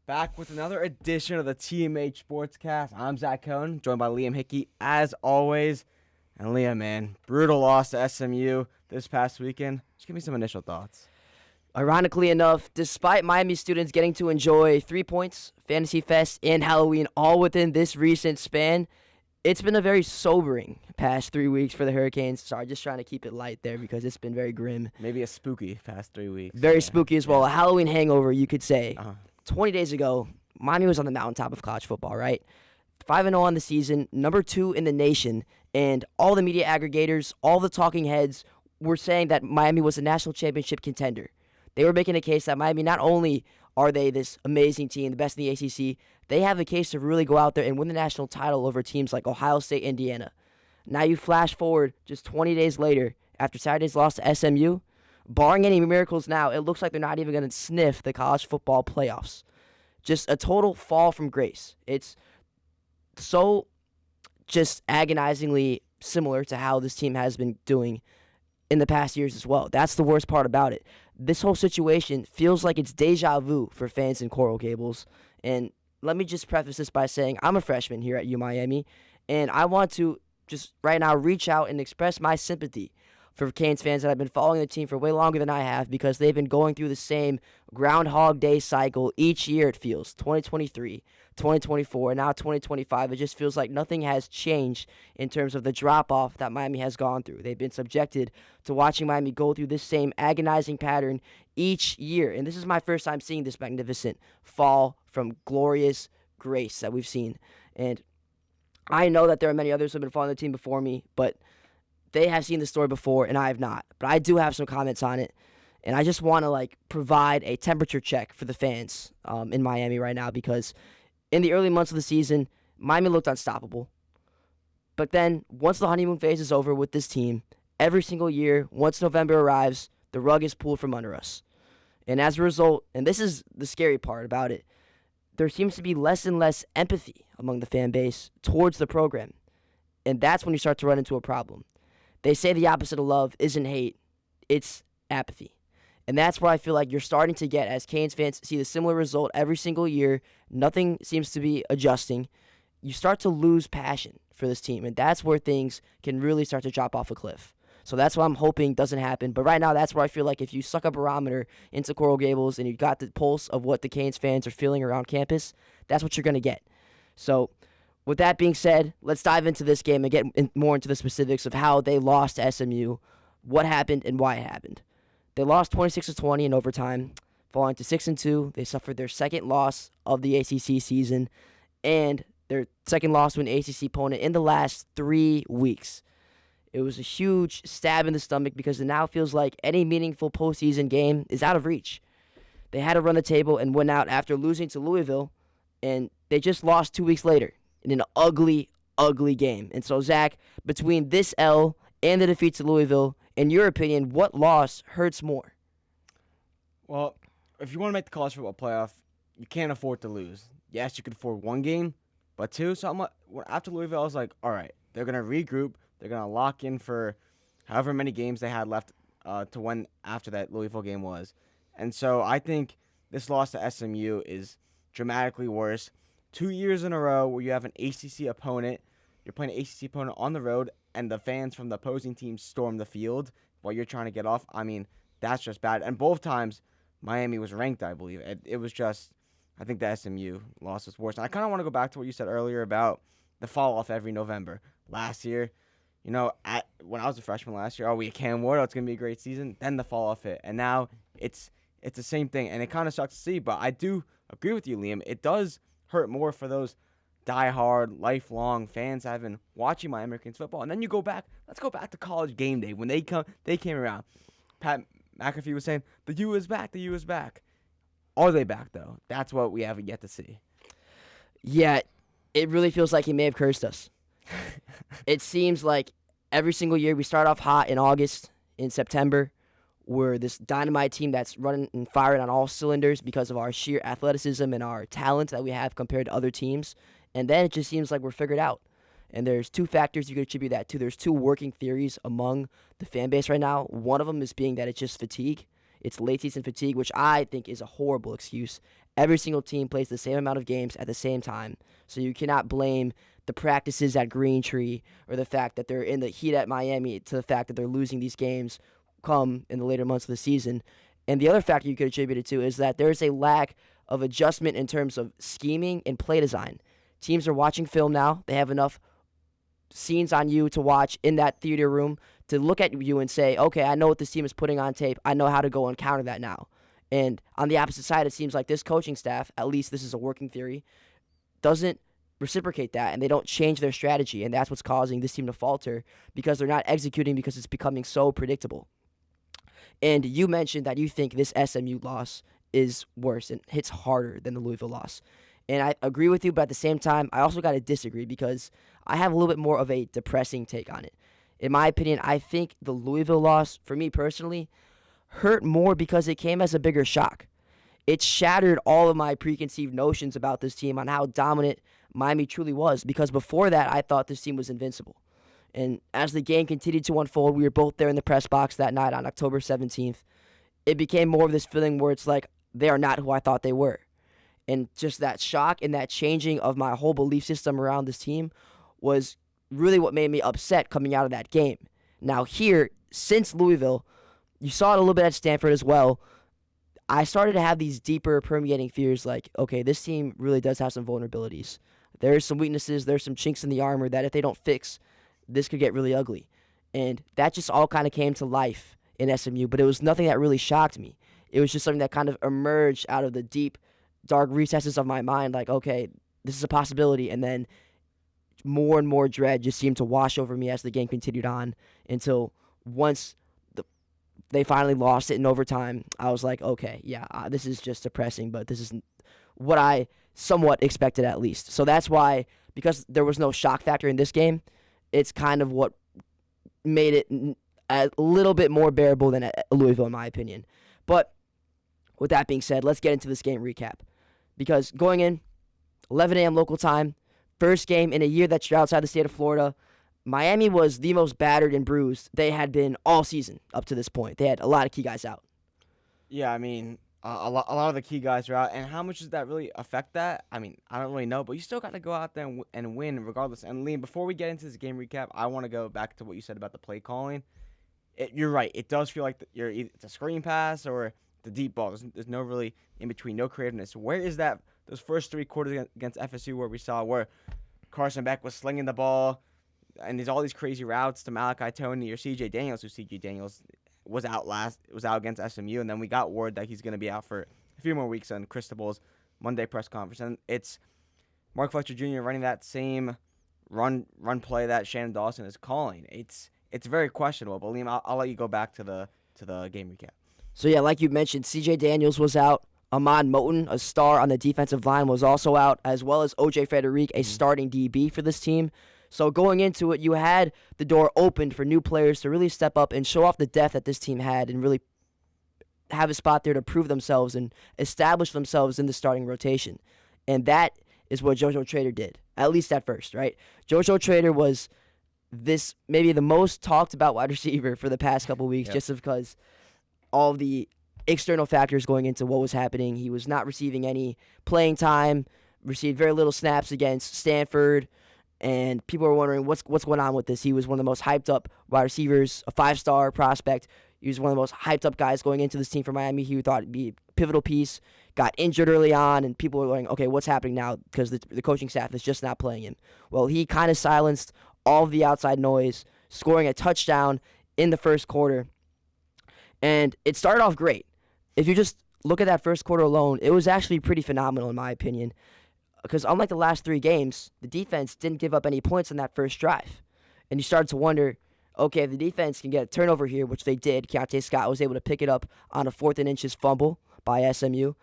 Back with another edition of the TMH Sportscast. I'm Zach Cohn, joined by Liam Hickey, as always. And Liam, man, brutal loss to SMU this past weekend. Just give me some initial thoughts. Ironically enough, despite Miami students getting to enjoy 3 points, Fantasy Fest, and Halloween all within this recent span, it's been a very sobering past 3 weeks for the Hurricanes. Sorry, just trying to keep it light there because it's been very grim. Maybe a spooky past 3 weeks. Very spooky as well. A Halloween hangover, you could say. 20 days ago, Miami was on the mountaintop of college football, right? 5-0 on the season, number 2 in the nation, and all the media aggregators, all the talking heads were saying that Miami was a national championship contender. They were making a case that Miami, not only are they this amazing team, the best in the ACC, they have a case to really go out there and win the national title over teams like Ohio State, Indiana. Now you flash forward just 20 days later, after Saturday's loss to SMU, barring any miracles now, it looks like they're not even going to sniff the college football playoffs. Just a total fall from grace. It's so just agonizingly similar to how this team has been doing in the past years as well. That's the worst part about it. This whole situation feels like it's deja vu for fans in Coral Gables. And let me just preface this by saying I'm a freshman here at UMiami, and I want to just right now reach out and express my sympathy for Canes fans that have been following the team for way longer than I have, because they've been going through the same Groundhog Day cycle each year, it feels. 2023, 2024, and now 2025. It just feels like nothing has changed in terms of the drop-off that Miami has gone through. They've been subjected to watching Miami go through this same agonizing pattern each year. And this is my first time seeing this magnificent fall from glorious grace that we've seen. And I know that there are many others who have been following the team before me, but they have seen the story before, and I have not. But I do have some comments on it, and I just want to provide a temperature check for the fans in Miami right now, because in the early months of the season, Miami looked unstoppable. But then, once the honeymoon phase is over with this team, every single year, once November arrives, the rug is pulled from under us. And as a result, and this is the scary part about it, there seems to be less and less empathy among the fan base towards the program. And that's when you start to run into a problem. They say the opposite of love isn't hate, it's apathy. And that's where I feel like you're starting to get, as Canes fans see the similar result every single year, nothing seems to be adjusting. You start to lose passion for this team, and that's where things can really start to drop off a cliff. So that's what I'm hoping doesn't happen. But right now, that's where I feel like if you suck a barometer into Coral Gables and you got the pulse of what the Canes fans are feeling around campus, that's what you're going to get. So with that being said, let's dive into this game and get more into the specifics of how they lost to SMU, what happened, and why it happened. They lost 26-20 in overtime, falling to 6-2. They suffered their second loss of the ACC season and their second loss to an ACC opponent in the last 3 weeks. It was a huge stab in the stomach because it now feels like any meaningful postseason game is out of reach. They had to run the table and win out after losing to Louisville, and they just lost 2 weeks later in an ugly, ugly game. And so, Zach, between this L and the defeat to Louisville, in your opinion, what loss hurts more? Well, if you want to make the college football playoff, you can't afford to lose. Yes, you could afford one game, but two. So after Louisville, I was like, all right, they're going to regroup. They're going to lock in for however many games they had left to win after that Louisville game was. And so I think this loss to SMU is dramatically worse. 2 years in a row where you have an ACC opponent, you're playing an ACC opponent on the road, and the fans from the opposing team storm the field while you're trying to get off. I mean, that's just bad. And both times, Miami was ranked, I believe. It was just, I think the SMU loss was worse. And I kind of want to go back to what you said earlier about the fall-off every November. Last year, when I was a freshman last year, we can't wait, it's going to be a great season. Then the fall-off hit. And now it's the same thing. And it kind of sucks to see, but I do agree with you, Liam. It does hurt more for those die-hard, lifelong fans that have been watching Miami Hurricanes football. And then you go back. Let's go back to college game day when they came around. Pat McAfee was saying, the U is back, the U is back. Are they back, though? That's what we haven't yet to see. Yeah, it really feels like he may have cursed us. It seems like every single year we start off hot in August, in September. We're this dynamite team that's running and firing on all cylinders because of our sheer athleticism and our talent that we have compared to other teams. And then it just seems like we're figured out. And there's two factors you could attribute that to. There's two working theories among the fan base right now. One of them is being that it's just fatigue. It's late season fatigue, which I think is a horrible excuse. Every single team plays the same amount of games at the same time, so you cannot blame the practices at Green Tree or the fact that they're in the heat at Miami to the fact that they're losing these games come in the later months of the season. And the other factor you could attribute it to is that there's a lack of adjustment in terms of scheming and play design. Teams are watching film now. They have enough scenes on you to watch in that theater room to look at you and say, okay, I know what this team is putting on tape. I know how to go and counter that now. And on the opposite side, it seems like this coaching staff, at least this is a working theory, doesn't reciprocate that, and they don't change their strategy, and that's what's causing this team to falter because they're not executing because it's becoming so predictable. And you mentioned that you think this SMU loss is worse and hits harder than the Louisville loss. And I agree with you, but at the same time, I also got to disagree because I have a little bit more of a depressing take on it. In my opinion, I think the Louisville loss, for me personally, hurt more because it came as a bigger shock. It shattered all of my preconceived notions about this team on how dominant Miami truly was, because before that, I thought this team was invincible. And as the game continued to unfold, we were both there in the press box that night on October 17th. It became more of this feeling where it's like, they are not who I thought they were. And just that shock and that changing of my whole belief system around this team was really what made me upset coming out of that game. Now here, since Louisville, you saw it a little bit at Stanford as well, I started to have these deeper permeating fears like, okay, this team really does have some vulnerabilities. There's some weaknesses, there's some chinks in the armor that if they don't fix, this could get really ugly. And that just all kind of came to life in SMU, but it was nothing that really shocked me. It was just something that kind of emerged out of the deep, dark recesses of my mind, like, okay, this is a possibility, and then more and more dread just seemed to wash over me as the game continued on until once they finally lost it in overtime, I was like, okay, yeah, this is just depressing, but this is what I somewhat expected at least. So that's why, because there was no shock factor in this game, it's kind of what made it a little bit more bearable than at Louisville, in my opinion. But with that being said, let's get into this game recap. Because going in, 11 a.m. local time, first game in a year that you're outside the state of Florida, Miami was the most battered and bruised they had been all season up to this point. They had a lot of key guys out. Yeah, I mean, a lot of the key guys are out. And how much does that really affect that? I mean, I don't really know, but you still got to go out there and win regardless. And Liam, before we get into this game recap, I want to go back to what you said about the play calling. You're right. It does feel like it's a screen pass or the deep ball. There's no really in between, no creativeness. Where is that? Those first three quarters against FSU where we saw where Carson Beck was slinging the ball, and there's all these crazy routes to Malachi Tony or C.J. Daniels, who C.J. Daniels was out against SMU, and then we got word that he's going to be out for a few more weeks on Cristobal's Monday press conference. And it's Mark Fletcher Jr. running that same run play that Shannon Dawson is calling. It's very questionable. But Liam, I'll let you go back to the game recap. So yeah, like you mentioned, C.J. Daniels was out. Ahmad Moten, a star on the defensive line, was also out, as well as O.J. Frederic, a starting DB for this team. So going into it, you had the door opened for new players to really step up and show off the depth that this team had and really have a spot there to prove themselves and establish themselves in the starting rotation. And that is what JoJo Trader did, at least at first, right? JoJo Trader was this maybe the most talked about wide receiver for the past couple weeks, just because all of the external factors going into what was happening. He was not receiving any playing time, received very little snaps against Stanford, and people were wondering what's going on with this. He was one of the most hyped up wide receivers, a 5-star prospect. He was one of the most hyped up guys going into this team for Miami. He thought it'd be a pivotal piece, got injured early on, and people were going, okay, what's happening now? Because the coaching staff is just not playing him. Well, he kind of silenced all of the outside noise, scoring a touchdown in the first quarter. And it started off great. If you just look at that first quarter alone, it was actually pretty phenomenal in my opinion. Because unlike the last 3 games, the defense didn't give up any points on that first drive. And you started to wonder, okay, if the defense can get a turnover here, which they did, Keontae Scott was able to pick it up on a 4th and inches fumble by SMU.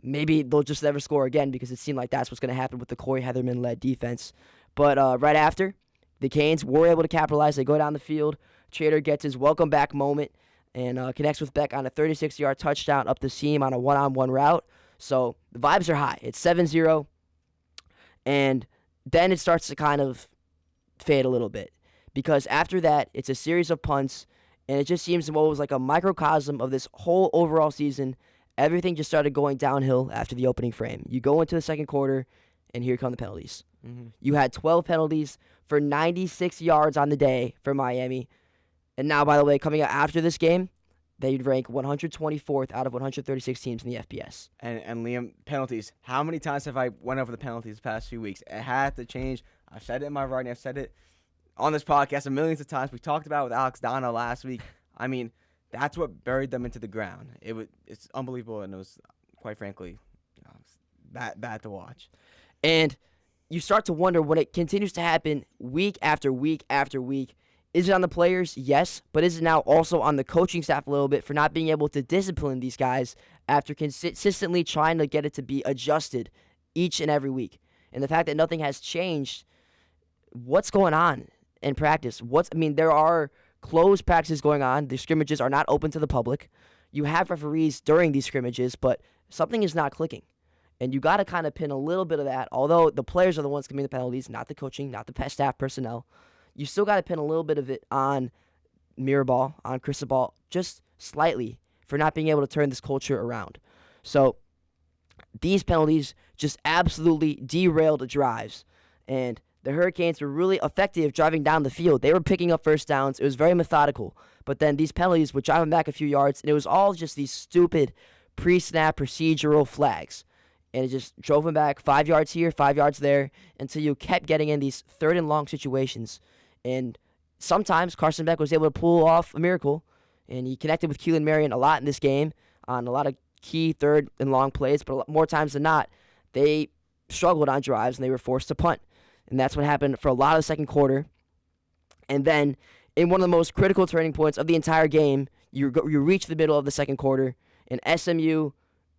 Maybe they'll just never score again because it seemed like that's what's going to happen with the Corey Heatherman-led defense. But right after, the Canes were able to capitalize. They go down the field. Trader gets his welcome back moment and connects with Beck on a 36-yard touchdown up the seam on a one-on-one route. So the vibes are high. It's 7-0. And then it starts to kind of fade a little bit. Because after that, it's a series of punts, And it just seems what was like a microcosm of this whole overall season. Everything just started going downhill after the opening frame. You go into the second quarter, and here come the penalties. Mm-hmm. You had 12 penalties for 96 yards on the day for Miami. And now, by the way, coming out after this game, they'd rank 124th out of 136 teams in the FBS. And Liam, penalties. How many times have I went over the penalties the past few weeks? It had to change. I've said it in my writing. I've said it on this podcast a millions of times. We talked about it with Alex Donna last week. I mean, that's what buried them into the ground. It's unbelievable, and it was, quite frankly, bad to watch. And you start to wonder when it continues to happen week after week after week. Is it on the players? Yes. But is it now also on the coaching staff a little bit for not being able to discipline these guys after consistently trying to get it to be adjusted each and every week? And the fact that nothing has changed, what's going on in practice? There are closed practices going on. The scrimmages are not open to the public. You have referees during these scrimmages, but something is not clicking. And you got to kind of pin a little bit of that, although the players are the ones committing the penalties, not the coaching, not the staff personnel. You still got to pin a little bit of it on Mirabal, on Cristobal, just slightly for not being able to turn this culture around. So these penalties just absolutely derailed drives. And the Hurricanes were really effective driving down the field. They were picking up first downs. It was very methodical. But then these penalties would drive them back a few yards, and it was all just these stupid pre-snap procedural flags. And it just drove them back 5 yards here, 5 yards there, until you kept getting in these third and long situations. And sometimes Carson Beck was able to pull off a miracle, and he connected with Keelan Marion a lot in this game on a lot of key third and long plays. But more times than not, they struggled on drives, and they were forced to punt. And that's what happened for a lot of the second quarter. And then in one of the most critical turning points of the entire game, you reach the middle of the second quarter, and SMU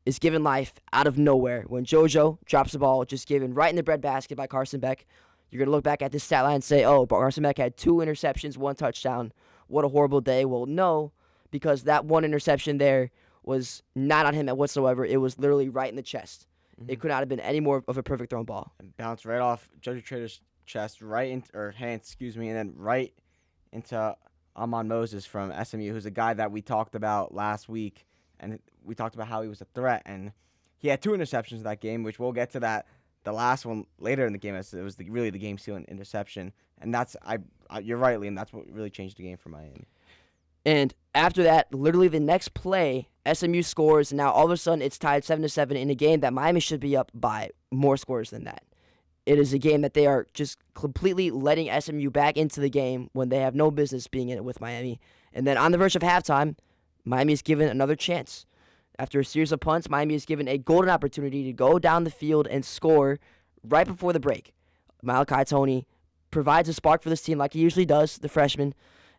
is given life out of nowhere when JoJo drops the ball, just given right in the breadbasket by Carson Beck. You're going to look back at this stat line and say, oh, Carson Beck had 2 interceptions, 1 touchdown. What a horrible day. Well, no, because that 1 interception there was not on him whatsoever. It was literally right in the chest. Mm-hmm. It could not have been any more of a perfect thrown ball. And bounced right off JoJo Trader's chest, and then right into Amon Moses from SMU, who's a guy that we talked about last week, and we talked about how he was a threat, and he had 2 interceptions in that game, which we'll get to that. The last one later in the game, it was really the game-sealing interception, and that's you're right, Liam. That's what really changed the game for Miami. And after that, literally the next play, SMU scores, and now all of a sudden it's tied 7-7 in a game that Miami should be up by more scores than that. It is a game that they are just completely letting SMU back into the game when they have no business being in it with Miami. And then on the verge of halftime, Miami is given another chance. After a series of punts, Miami is given a golden opportunity to go down the field and score right before the break. Malachi Toney provides a spark for this team like he usually does, the freshman,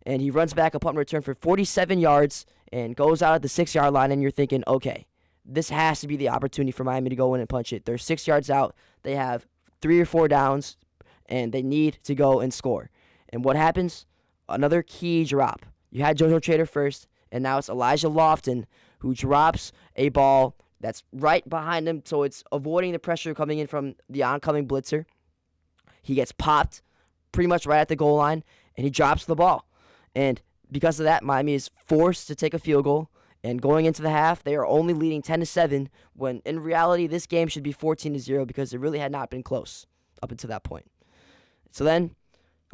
and he runs back a punt return for 47 yards and goes out at the 6-yard line, and you're thinking, okay, this has to be the opportunity for Miami to go in and punch it. They're 6 yards out. They have 3 or 4 downs, and they need to go and score. And what happens? Another key drop. You had JoJo Trader first, and now it's Elijah Lofton who drops a ball that's right behind him, so it's avoiding the pressure coming in from the oncoming blitzer. He gets popped pretty much right at the goal line, and he drops the ball. And because of that, Miami is forced to take a field goal, and going into the half, they are only leading 10-7, when in reality, this game should be 14-0 because it really had not been close up until that point. So then,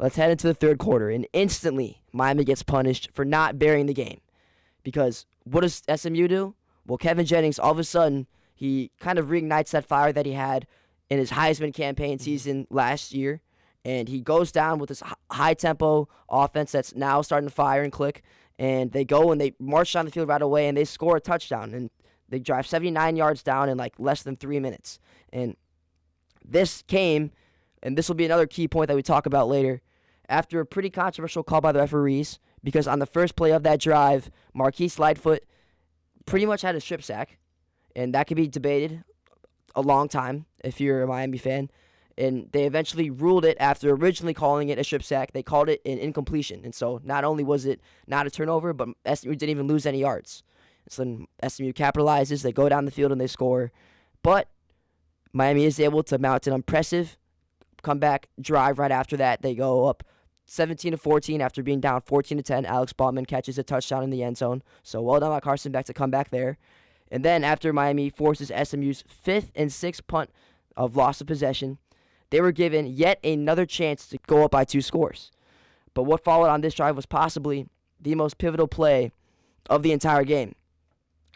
let's head into the third quarter, and instantly, Miami gets punished for not bearing the game. Because what does SMU do? Well, Kevin Jennings, all of a sudden, he kind of reignites that fire that he had in his Heisman campaign season last year, and he goes down with this high-tempo offense that's now starting to fire and click, and they go and they march down the field right away, and they score a touchdown, and they drive 79 yards down in like less than 3 minutes. And this came, and this will be another key point that we talk about later, after a pretty controversial call by the referees, because on the first play of that drive, Marquise Lightfoot pretty much had a strip sack, and that could be debated a long time if you're a Miami fan. And they eventually ruled it after originally calling it a strip sack. They called it an incompletion. And so not only was it not a turnover, but SMU didn't even lose any yards. So then SMU capitalizes. They go down the field and they score. But Miami is able to mount an impressive comeback drive right after that. They go up 17-14 after being down 14-10. Alex Baughman catches a touchdown in the end zone. So well done by Carson Beck to come back there. And then after Miami forces SMU's 5th and 6th punt of loss of possession, they were given yet another chance to go up by 2 scores. But what followed on this drive was possibly the most pivotal play of the entire game.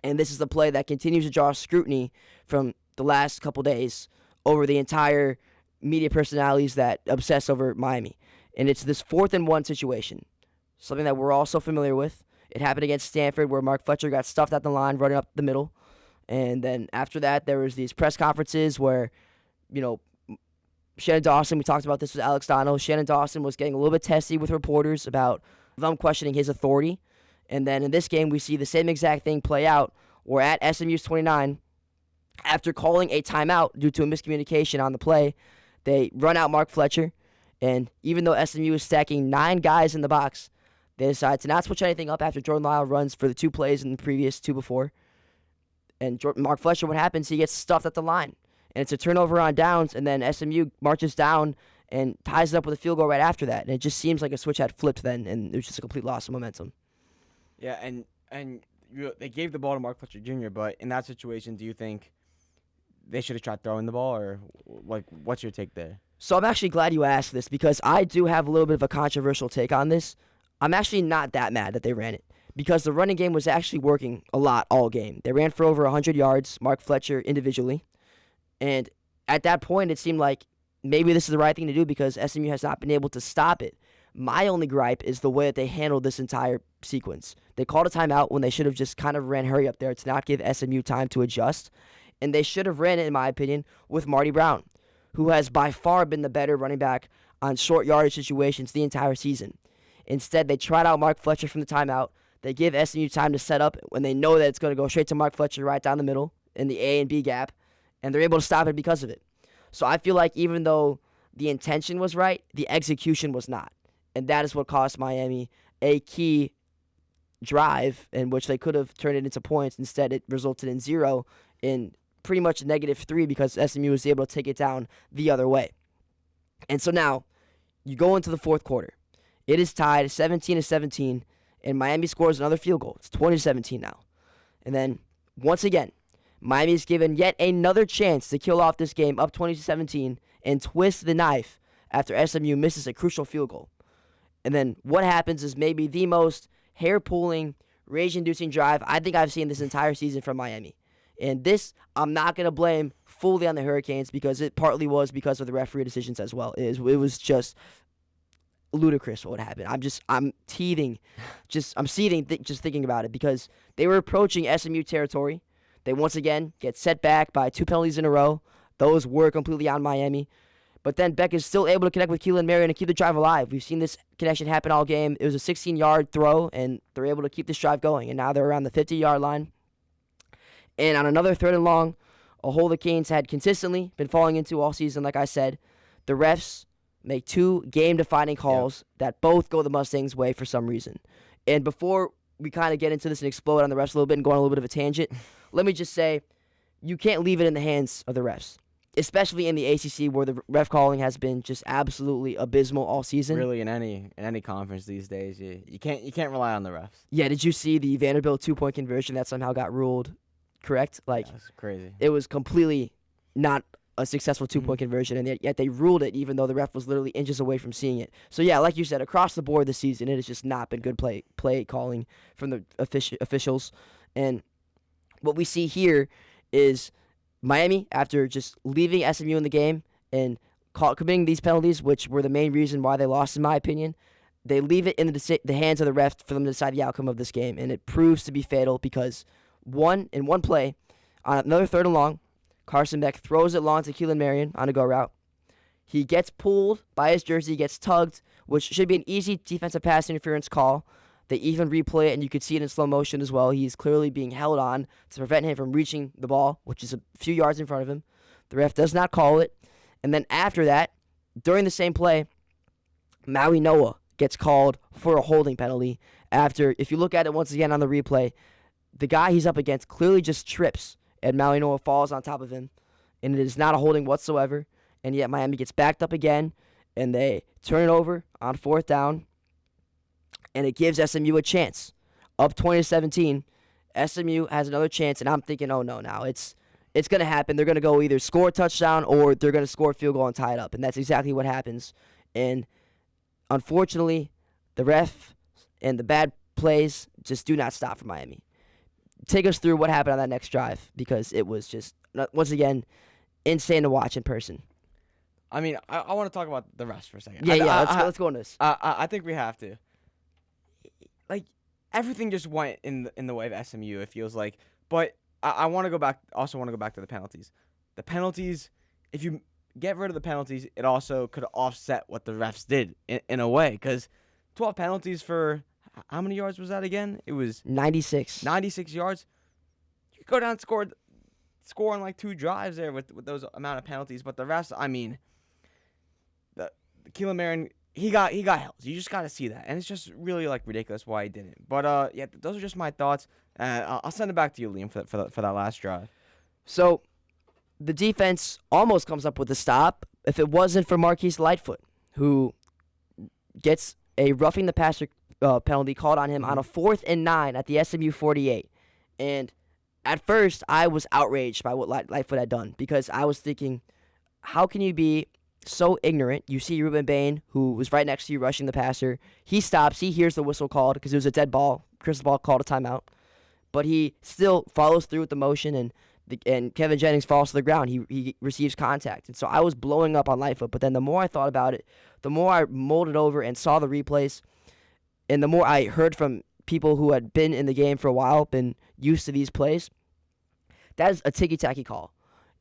And this is the play that continues to draw scrutiny from the last couple days over the entire media personalities that obsess over Miami. And it's this 4th and 1 situation, something that we're all so familiar with. It happened against Stanford where Mark Fletcher got stuffed at the line running up the middle. And then after that, there was these press conferences where, Shannon Dawson, we talked about this with Alex Donald. Shannon Dawson was getting a little bit testy with reporters about them questioning his authority. And then in this game, we see the same exact thing play out. We're at SMU's 29. After calling a timeout due to a miscommunication on the play, they run out Mark Fletcher. And even though SMU is stacking 9 guys in the box, they decide to not switch anything up after Jordan Lyle runs for the 2 plays in the previous 2 before. And Mark Fletcher, what happens? He gets stuffed at the line. And it's a turnover on downs, and then SMU marches down and ties it up with a field goal right after that. And it just seems like a switch had flipped then, and it was just a complete loss of momentum. Yeah, and they gave the ball to Mark Fletcher Jr., but in that situation, do you think they should have tried throwing the ball, or what's your take there? So I'm actually glad you asked this because I do have a little bit of a controversial take on this. I'm actually not that mad that they ran it because the running game was actually working a lot all game. They ran for over 100 yards, Mark Fletcher individually. And at that point, it seemed like maybe this is the right thing to do because SMU has not been able to stop it. My only gripe is the way that they handled this entire sequence. They called a timeout when they should have just kind of ran hurry up there to not give SMU time to adjust. And they should have ran it, in my opinion, with Marty Brown, who has by far been the better running back on short yardage situations the entire season. Instead, they tried out Mark Fletcher from the timeout. They give SMU time to set up when they know that it's going to go straight to Mark Fletcher right down the middle in the A and B gap, and they're able to stop it because of it. So I feel like even though the intention was right, the execution was not. And that is what cost Miami a key drive in which they could have turned it into points. Instead, it resulted in 0 in pretty much -3 because SMU was able to take it down the other way. And so now you go into the 4th quarter. It is tied 17-17, and Miami scores another field goal. It's 20-17 now. And then, once again, Miami is given yet another chance to kill off this game up 20-17 and twist the knife after SMU misses a crucial field goal. And then what happens is maybe the most hair-pulling, rage-inducing drive I think I've seen this entire season from Miami. And this, I'm not going to blame fully on the Hurricanes because it partly was because of the referee decisions as well. It was just ludicrous what happened. I'm teething. I'm seething just thinking about it because they were approaching SMU territory. They once again get set back by 2 penalties in a row. Those were completely on Miami. But then Beck is still able to connect with Keelan Marion and keep the drive alive. We've seen this connection happen all game. It was a 16-yard throw, and they're able to keep this drive going. And now they're around the 50-yard line. And on another 3rd and long, a hole the Canes had consistently been falling into all season, like I said, the refs make 2 game-defining calls that both go the Mustangs' way for some reason. And before we kind of get into this and explode on the refs a little bit and go on a little bit of a tangent, let me just say, you can't leave it in the hands of the refs, especially in the ACC where the ref calling has been just absolutely abysmal all season. Really, in any conference these days, you can't rely on the refs. Yeah, did you see the Vanderbilt 2-point conversion that somehow got ruled correct? That's crazy. It was completely not a successful 2-point conversion, and yet they ruled it even though the ref was literally inches away from seeing it. So yeah, like you said, across the board this season, it has just not been good play calling from the officials. And what we see here is Miami, after just leaving SMU in the game and committing these penalties, which were the main reason why they lost, in my opinion, they leave it in the hands of the ref for them to decide the outcome of this game, and it proves to be fatal because in one play, on another 3rd and long, Carson Beck throws it long to Keelan Marion on a go route. He gets pulled by his jersey, gets tugged, which should be an easy defensive pass interference call. They even replay it, and you could see it in slow motion as well. He's clearly being held on to prevent him from reaching the ball, which is a few yards in front of him. The ref does not call it. And then after that, during the same play, Maui Noah gets called for a holding penalty. After, if you look at it once again on the replay, the guy he's up against clearly just trips, and Maui Noah falls on top of him. And it is not a holding whatsoever. And yet Miami gets backed up again, and they turn it over on 4th down, and it gives SMU a chance. Up 20-17, SMU has another chance, and I'm thinking, oh, no, now it's going to happen. They're going to go either score a touchdown or they're going to score a field goal and tie it up, and that's exactly what happens. And unfortunately, the ref and the bad plays just do not stop for Miami. Take us through what happened on that next drive, because it was just, once again, insane to watch in person. I mean, I want to talk about the rest for a second. Let's go on this. I think we have to. Like, everything just went in the way of SMU, it feels like. But I want to go back. Also, want to go back to the penalties. The penalties. If you get rid of the penalties, it also could offset what the refs did in a way. Because 12 penalties for how many yards was that again? It was 96. 96 yards. You go down and score on like 2 drives there with those amount of penalties. But the refs, I mean, the Keelan Marin, he got held. You just got to see that, and it's just really like ridiculous why he didn't. But yeah, those are just my thoughts. I'll send it back to you, Liam, for that last drive. So the defense almost comes up with a stop if it wasn't for Marquise Lightfoot, who gets a roughing the passer penalty called on him on a 4th and 9 at the SMU 48. And at first, I was outraged by what Lightfoot had done, because I was thinking, how can you be so ignorant? You see Ruben Bain, who was right next to you rushing the passer. He stops. He hears the whistle called because it was a dead ball. Cristobal called a timeout. But he still follows through with the motion, and Kevin Jennings falls to the ground. He receives contact. And so I was blowing up on Lightfoot. But then the more I thought about it, the more I mulled it over and saw the replays, and the more I heard from people who had been in the game for a while, been used to these plays, that is a ticky-tacky call.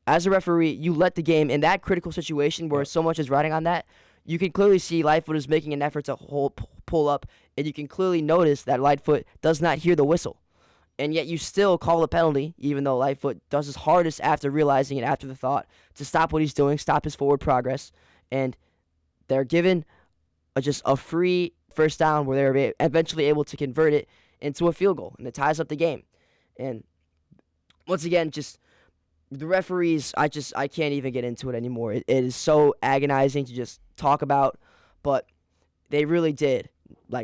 As a referee, you let the game in that critical situation where so much is riding on that. You can clearly see Lightfoot is making an effort to pull up, and you can clearly notice that Lightfoot does not hear the whistle. And yet you still call a penalty, even though Lightfoot does his hardest after realizing it, after the thought, to stop what he's doing, stop his forward progress. And they're given just a free first down where they're eventually able to convert it into a field goal, and it ties up the game. And once again, just the referees, I can't even get into it anymore. It is so agonizing to just talk about, but they really did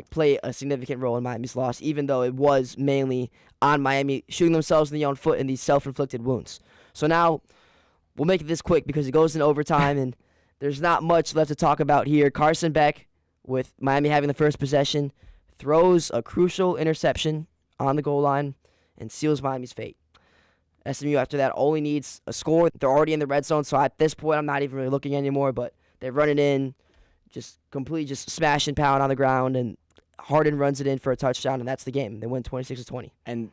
play a significant role in Miami's loss, even though it was mainly on Miami shooting themselves in the own foot in these self-inflicted wounds. So now we'll make this quick because it goes in overtime, and there's not much left to talk about here. Carson Beck, with Miami having the first possession, throws a crucial interception on the goal line and seals Miami's fate. SMU, after that, only needs a score. They're already in the red zone, so at this point, I'm not even really looking anymore, but they run it in, just smash and pound on the ground, and Harden runs it in for a touchdown, and that's the game. They win 26-20. And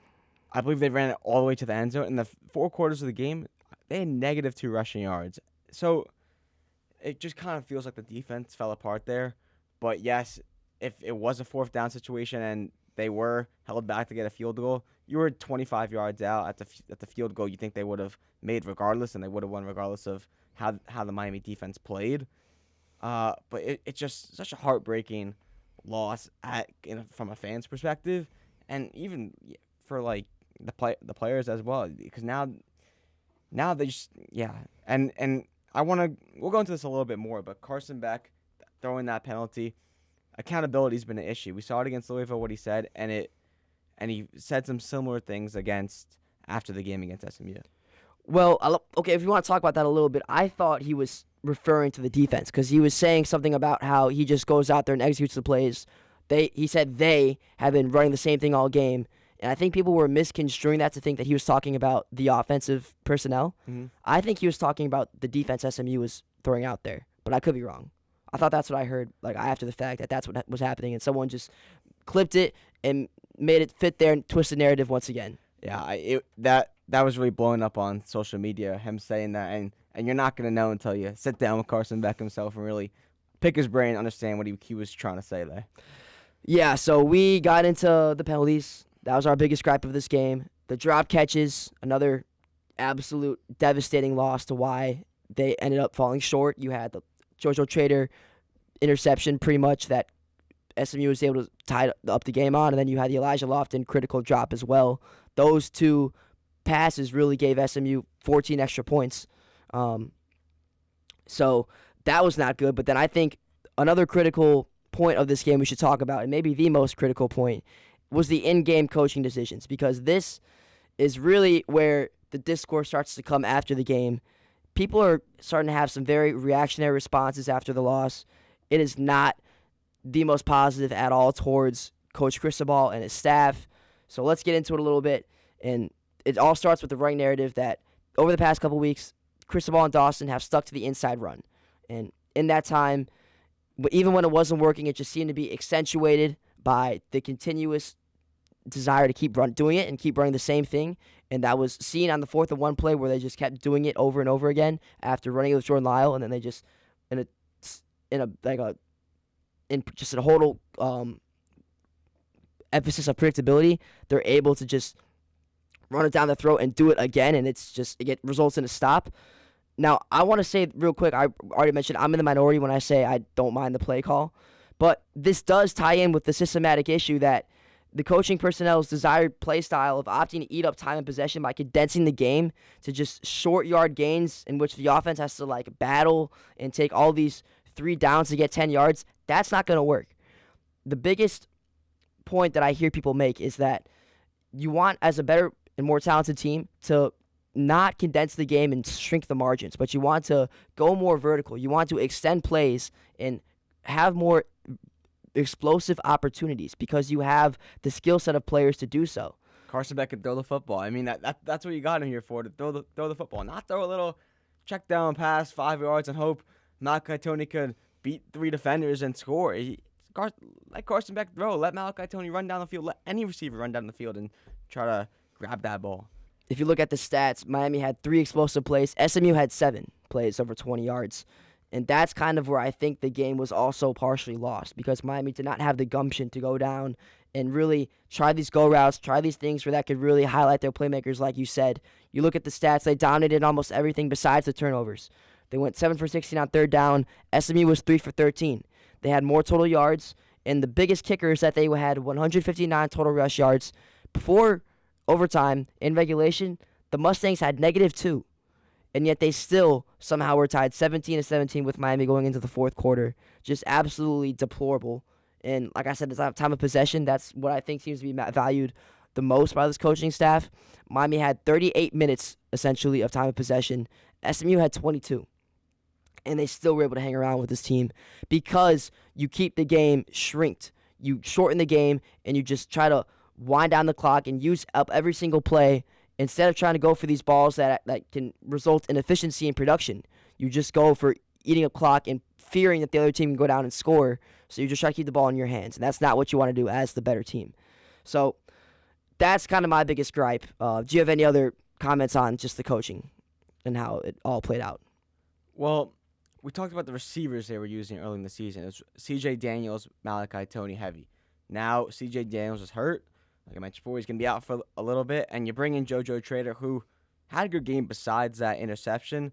I believe they ran it all the way to the end zone. In the 4 quarters of the game, they had -2 rushing yards. So it just kind of feels like the defense fell apart there. But yes, if it was a 4th down situation and they were held back to get a field goal, you were 25 yards out at the field goal. You think they would have made regardless, and they would have won regardless of how the Miami defense played. But it's just such a heartbreaking loss from a fan's perspective, and even for the players as well, because now they just and we'll go into this a little bit more, but Carson Beck throwing that penalty, accountability's been an issue. We saw it against Louisville, what he said, and he said some similar things after the game against SMU. Well, okay, if you want to talk about that a little bit, I thought he was referring to the defense because he was saying something about how he just goes out there and executes the plays. He said they have been running the same thing all game, and I think people were misconstruing that to think that he was talking about the offensive personnel. Mm-hmm. I think he was talking about the defense SMU was throwing out there, but I could be wrong. I thought that's what I heard, after the fact, that's what was happening, and someone just clipped it and made it fit there and twist the narrative once again. Yeah, that was really blowing up on social media, him saying that, and you're not going to know until you sit down with Carson Beck himself and really pick his brain and understand what he was trying to say there. Yeah, so we got into the penalties. That was our biggest gripe of this game. The drop catches, another absolute devastating loss to why they ended up falling short. You had the Jojo Trader interception pretty much that SMU was able to tie up the game on, and then you had the Elijah Lofton critical drop as well. Those 2 passes really gave SMU 14 extra points. So that was not good. But then I think another critical point of this game we should talk about, and maybe the most critical point, was the in-game coaching decisions, because this is really where the discourse starts to come after the game. People are starting to have some very reactionary responses after the loss. It is not the most positive at all towards Coach Cristobal and his staff. So let's get into it a little bit. And it all starts with the running narrative that over the past couple weeks, Cristobal and Dawson have stuck to the inside run. And in that time, even when it wasn't working, it just seemed to be accentuated by the continuous desire to keep doing it and keep running the same thing. And that was seen on the 4th and 1 play where they just kept doing it over and over again after running it with Jordan Lyle, and then they just in a total emphasis of predictability, they're able to just run it down the throat and do it again, and it results in a stop. Now, I want to say real quick, I already mentioned I'm in the minority when I say I don't mind the play call, but this does tie in with the systematic issue that the coaching personnel's desired play style of opting to eat up time and possession by condensing the game to just short yard gains in which the offense has to battle and take all these 3 downs to get 10 yards. That's not going to work. The biggest point that I hear people make is that you want, as a better and more talented team, to not condense the game and shrink the margins, but you want to go more vertical. You want to extend plays and have more explosive opportunities because you have the skill set of players to do so. Carson Beck can throw the football. I mean, that's what you got him here for, to throw the football, not throw a little check down pass 5 yards and hope Malachi Tony could beat 3 defenders and score. Let Carson Beck throw. Let Malachi Tony run down the field. Let any receiver run down the field and try to grab that ball. If you look at the stats, Miami had 3 explosive plays. SMU had 7 plays over 20 yards. And that's kind of where I think the game was also partially lost, because Miami did not have the gumption to go down and really try these go routes, try these things where that could really highlight their playmakers, like you said. You look at the stats, they dominated almost everything besides the turnovers. They went 7 for 16 on 3rd down. SMU was 3 for 13. They had more total yards, and the biggest kicker is that they had 159 total rush yards. Before overtime, in regulation, the Mustangs had -2. And yet they still somehow were tied 17-17 with Miami going into the 4th quarter. Just absolutely deplorable. And like I said, the time of possession, that's what I think seems to be valued the most by this coaching staff. Miami had 38 minutes, essentially, of time of possession. SMU had 22. And they still were able to hang around with this team because you keep the game shrinked. You shorten the game, and you just try to wind down the clock and use up every single play. Instead of trying to go for these balls that can result in efficiency and production, you just go for eating up clock and fearing that the other team can go down and score. So you just try to keep the ball in your hands, and that's not what you want to do as the better team. So that's kind of my biggest gripe. Do you have any other comments on just the coaching and how it all played out? Well, we talked about the receivers they were using early in the season. It was C.J. Daniels, Malachi Tony heavy. Now C.J. Daniels is hurt. Like I mentioned before, he's going to be out for a little bit. And you bring in JoJo Trader, who had a good game besides that interception.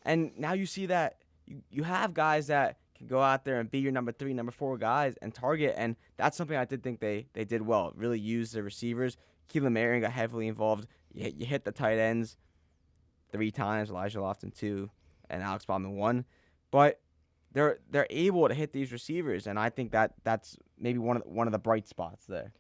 And now you see that you have guys that can go out there and be your number 3, number 4 guys and target. And that's something I did think they did well. Really use the receivers. Keelan Marion got heavily involved. You hit the tight ends 3 times, Elijah Lofton 2, and Alex Bauman 1. But they're able to hit these receivers, and I think that's maybe one of the bright spots there.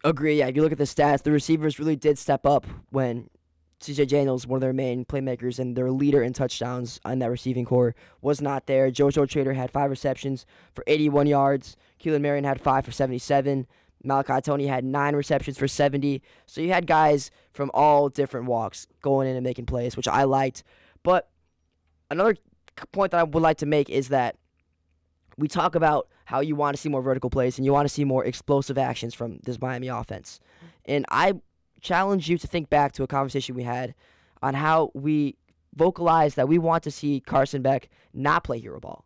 Agree. Yeah, if you look at the stats, the receivers really did step up when C.J. Daniels, one of their main playmakers and their leader in touchdowns on that receiving core, was not there. JoJo Trader had 5 receptions for 81 yards. Keelan Marion had 5 for 77. Malachi Tony had 9 receptions for 70. So you had guys from all different walks going in and making plays, which I liked. But another point that I would like to make is that we talk about how you want to see more vertical plays and you want to see more explosive actions from this Miami offense. And I challenge you to think back to a conversation we had on how we vocalized that we want to see Carson Beck not play hero ball.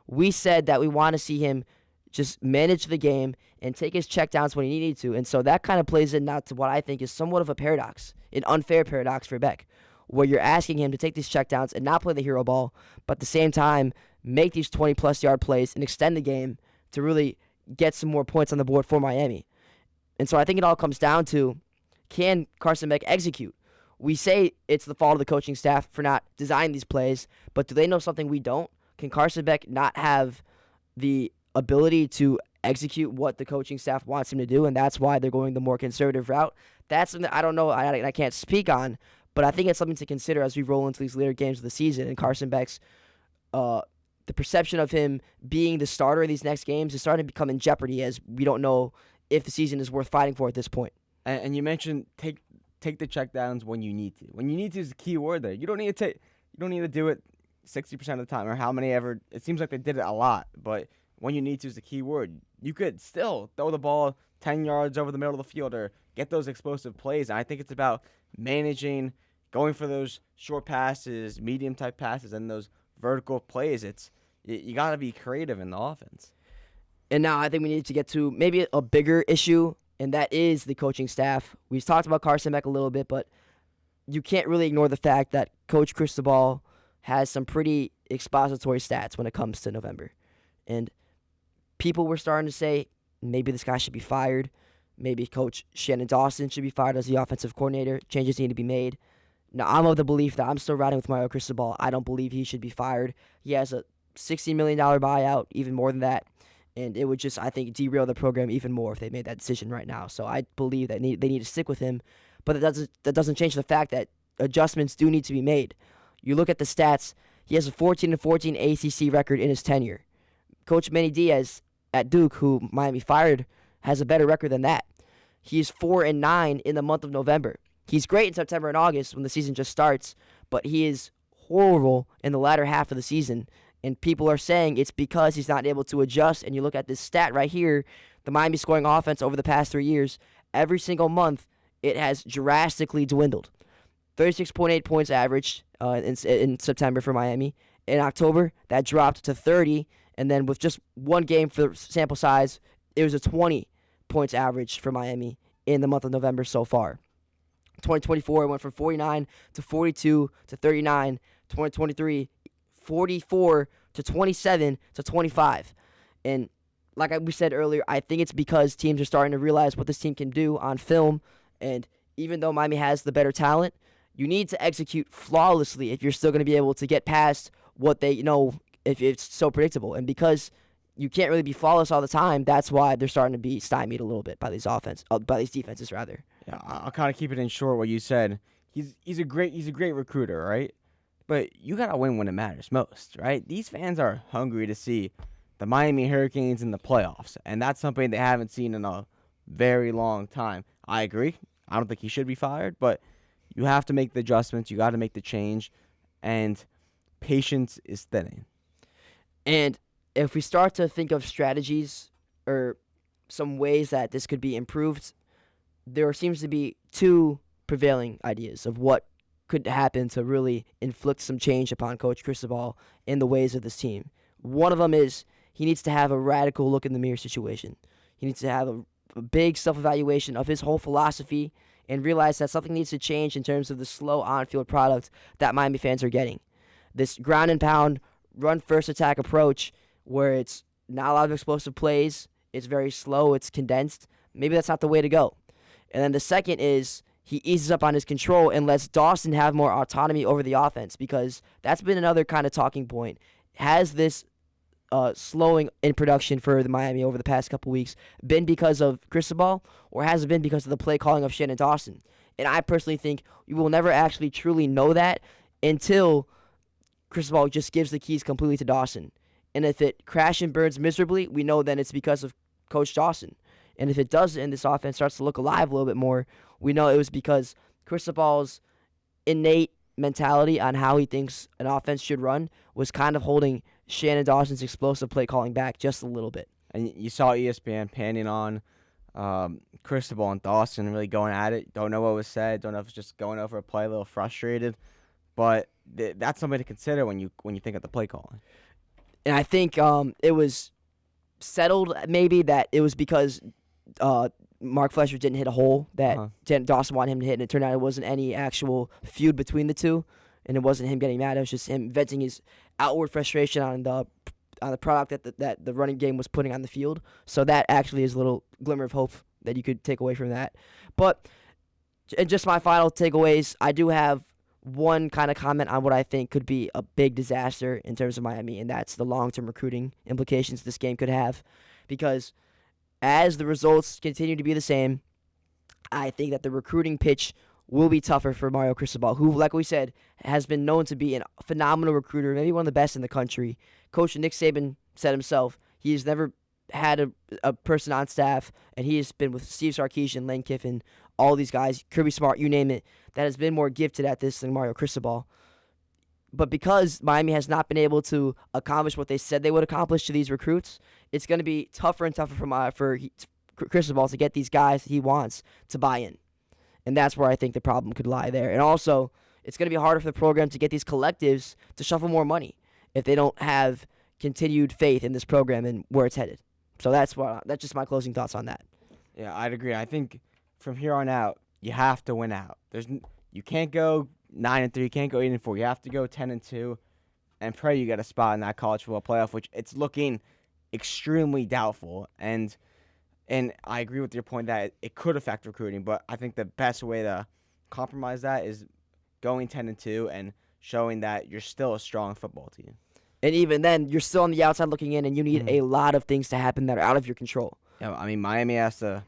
We said that we want to see him just manage the game and take his checkdowns when he needed to. And so that kind of plays in now to what I think is somewhat of a paradox, an unfair paradox for Beck, where you're asking him to take these checkdowns and not play the hero ball, but at the same time make these 20-plus yard plays and extend the game to really get some more points on the board for Miami. And so I think it all comes down to, can Carson Beck execute? We say it's the fault of the coaching staff for not designing these plays, but do they know something we don't? Can Carson Beck not have the ability to execute what the coaching staff wants him to do, and that's why they're going the more conservative route. That's something that I don't know, I can't speak on, but I think it's something to consider as we roll into these later games of the season. And Carson Beck's, the perception of him being the starter in these next games is starting to become in jeopardy, as we don't know if the season is worth fighting for at this point. And you mentioned take the checkdowns when you need to. When you need to is the key word there. You don't need to do it 60% of the time, or how many ever. It seems like they did it a lot, but when you need to is the key word. You could still throw the ball 10 yards over the middle of the field or get those explosive plays. And I think it's about managing, going for those short passes, medium-type passes, and those vertical plays. You got to be creative in the offense. And now I think we need to get to maybe a bigger issue, and that is the coaching staff. We've talked about Carson Beck a little bit, but you can't really ignore the fact that Coach Cristobal has some pretty expository stats when it comes to November. And people were starting to say maybe this guy should be fired. Maybe Coach Shannon Dawson should be fired as the offensive coordinator. Changes need to be made. Now, I'm of the belief that I'm still riding with Mario Cristobal. I don't believe he should be fired. He has a $60 million buyout, even more than that. And it would just, I think, derail the program even more if they made that decision right now. So I believe that they need to stick with him. But that doesn't change the fact that adjustments do need to be made. You look at the stats, he has a 14-14 ACC record in his tenure. Coach Manny Diaz at Duke, who Miami fired, has a better record than that. He's 4-9 in the month of November. He's great in September and August when the season just starts, but he is horrible in the latter half of the season. And people are saying it's because he's not able to adjust. And you look at this stat right here, the Miami scoring offense over the past 3 years, every single month it has drastically dwindled. 36.8 points averaged in September for Miami. In October, that dropped to 30. And then with just one game for sample size, it was a 20 points average for Miami in the month of November so far. 2024, it went from 49 to 42 to 39. 2023, 44 to 27 to 25. And like we said earlier, I think it's because teams are starting to realize what this team can do on film. And even though Miami has the better talent, you need to execute flawlessly if you're still going to be able to get past what they know if it's so predictable. And because you can't really be flawless all the time, that's why they're starting to be stymied a little bit by these defenses rather. Yeah, I'll kind of keep it in short. What you said, he's a great recruiter, right? But you gotta win when it matters most, right? These fans are hungry to see the Miami Hurricanes in the playoffs, and that's something they haven't seen in a very long time. I agree. I don't think he should be fired, but you have to make the adjustments. You got to make the change, and patience is thinning. And if we start to think of strategies or some ways that this could be improved, there seems to be two prevailing ideas of what could happen to really inflict some change upon Coach Cristobal in the ways of this team. One of them is he needs to have a radical look in the mirror situation. He needs to have a big self-evaluation of his whole philosophy and realize that something needs to change in terms of the slow on-field product that Miami fans are getting. This ground and pound, run-first attack approach where it's not a lot of explosive plays, it's very slow, it's condensed. Maybe that's not the way to go. And then the second is he eases up on his control and lets Dawson have more autonomy over the offense, because that's been another kind of talking point. Has this slowing in production for the Miami over the past couple weeks been because of Cristobal, or has it been because of the play calling of Shannon Dawson? And I personally think you will never actually truly know that until Cristobal just gives the keys completely to Dawson. And if it crashes and burns miserably, we know then it's because of Coach Dawson. And if it doesn't, and this offense starts to look alive a little bit more, we know it was because Cristobal's innate mentality on how he thinks an offense should run was kind of holding Shannon Dawson's explosive play calling back just a little bit. And you saw ESPN panning on Cristobal and Dawson really going at it. Don't know what was said. Don't know if it's just going over a play, a little frustrated. But that's something to consider when you think of the play calling. And I think it was settled maybe that it was because Mark Fletcher didn't hit a hole that Dawson wanted him to hit, and it turned out it wasn't any actual feud between the two, and it wasn't him getting mad. It was just him venting his outward frustration on the product that the running game was putting on the field. So that actually is a little glimmer of hope that you could take away from that. But and just my final takeaways, I do have one kind of comment on what I think could be a big disaster in terms of Miami, and that's the long-term recruiting implications this game could have. Because as the results continue to be the same, I think that the recruiting pitch will be tougher for Mario Cristobal, who, like we said, has been known to be a phenomenal recruiter, maybe one of the best in the country. Coach Nick Saban said himself he's never had a person on staff, and he has been with Steve Sarkisian, Lane Kiffin, all these guys, Kirby Smart, you name it, that has been more gifted at this than Mario Cristobal. But because Miami has not been able to accomplish what they said they would accomplish to these recruits, it's going to be tougher and tougher for Cristobal to get these guys he wants to buy in. And that's where I think the problem could lie there. And also, it's going to be harder for the program to get these collectives to shuffle more money if they don't have continued faith in this program and where it's headed. So that's just my closing thoughts on that. Yeah, I'd agree. I think from here on out, you have to win out. You can't go 9-3, you can't go 8-4. You have to go 10-2, and pray you get a spot in that college football playoff, which it's looking extremely doubtful. And I agree with your point that it could affect recruiting, but I think the best way to compromise that is going 10-2 and showing that you're still a strong football team. And even then, you're still on the outside looking in, and you need a lot of things to happen that are out of your control. Yeah, I mean, Miami has to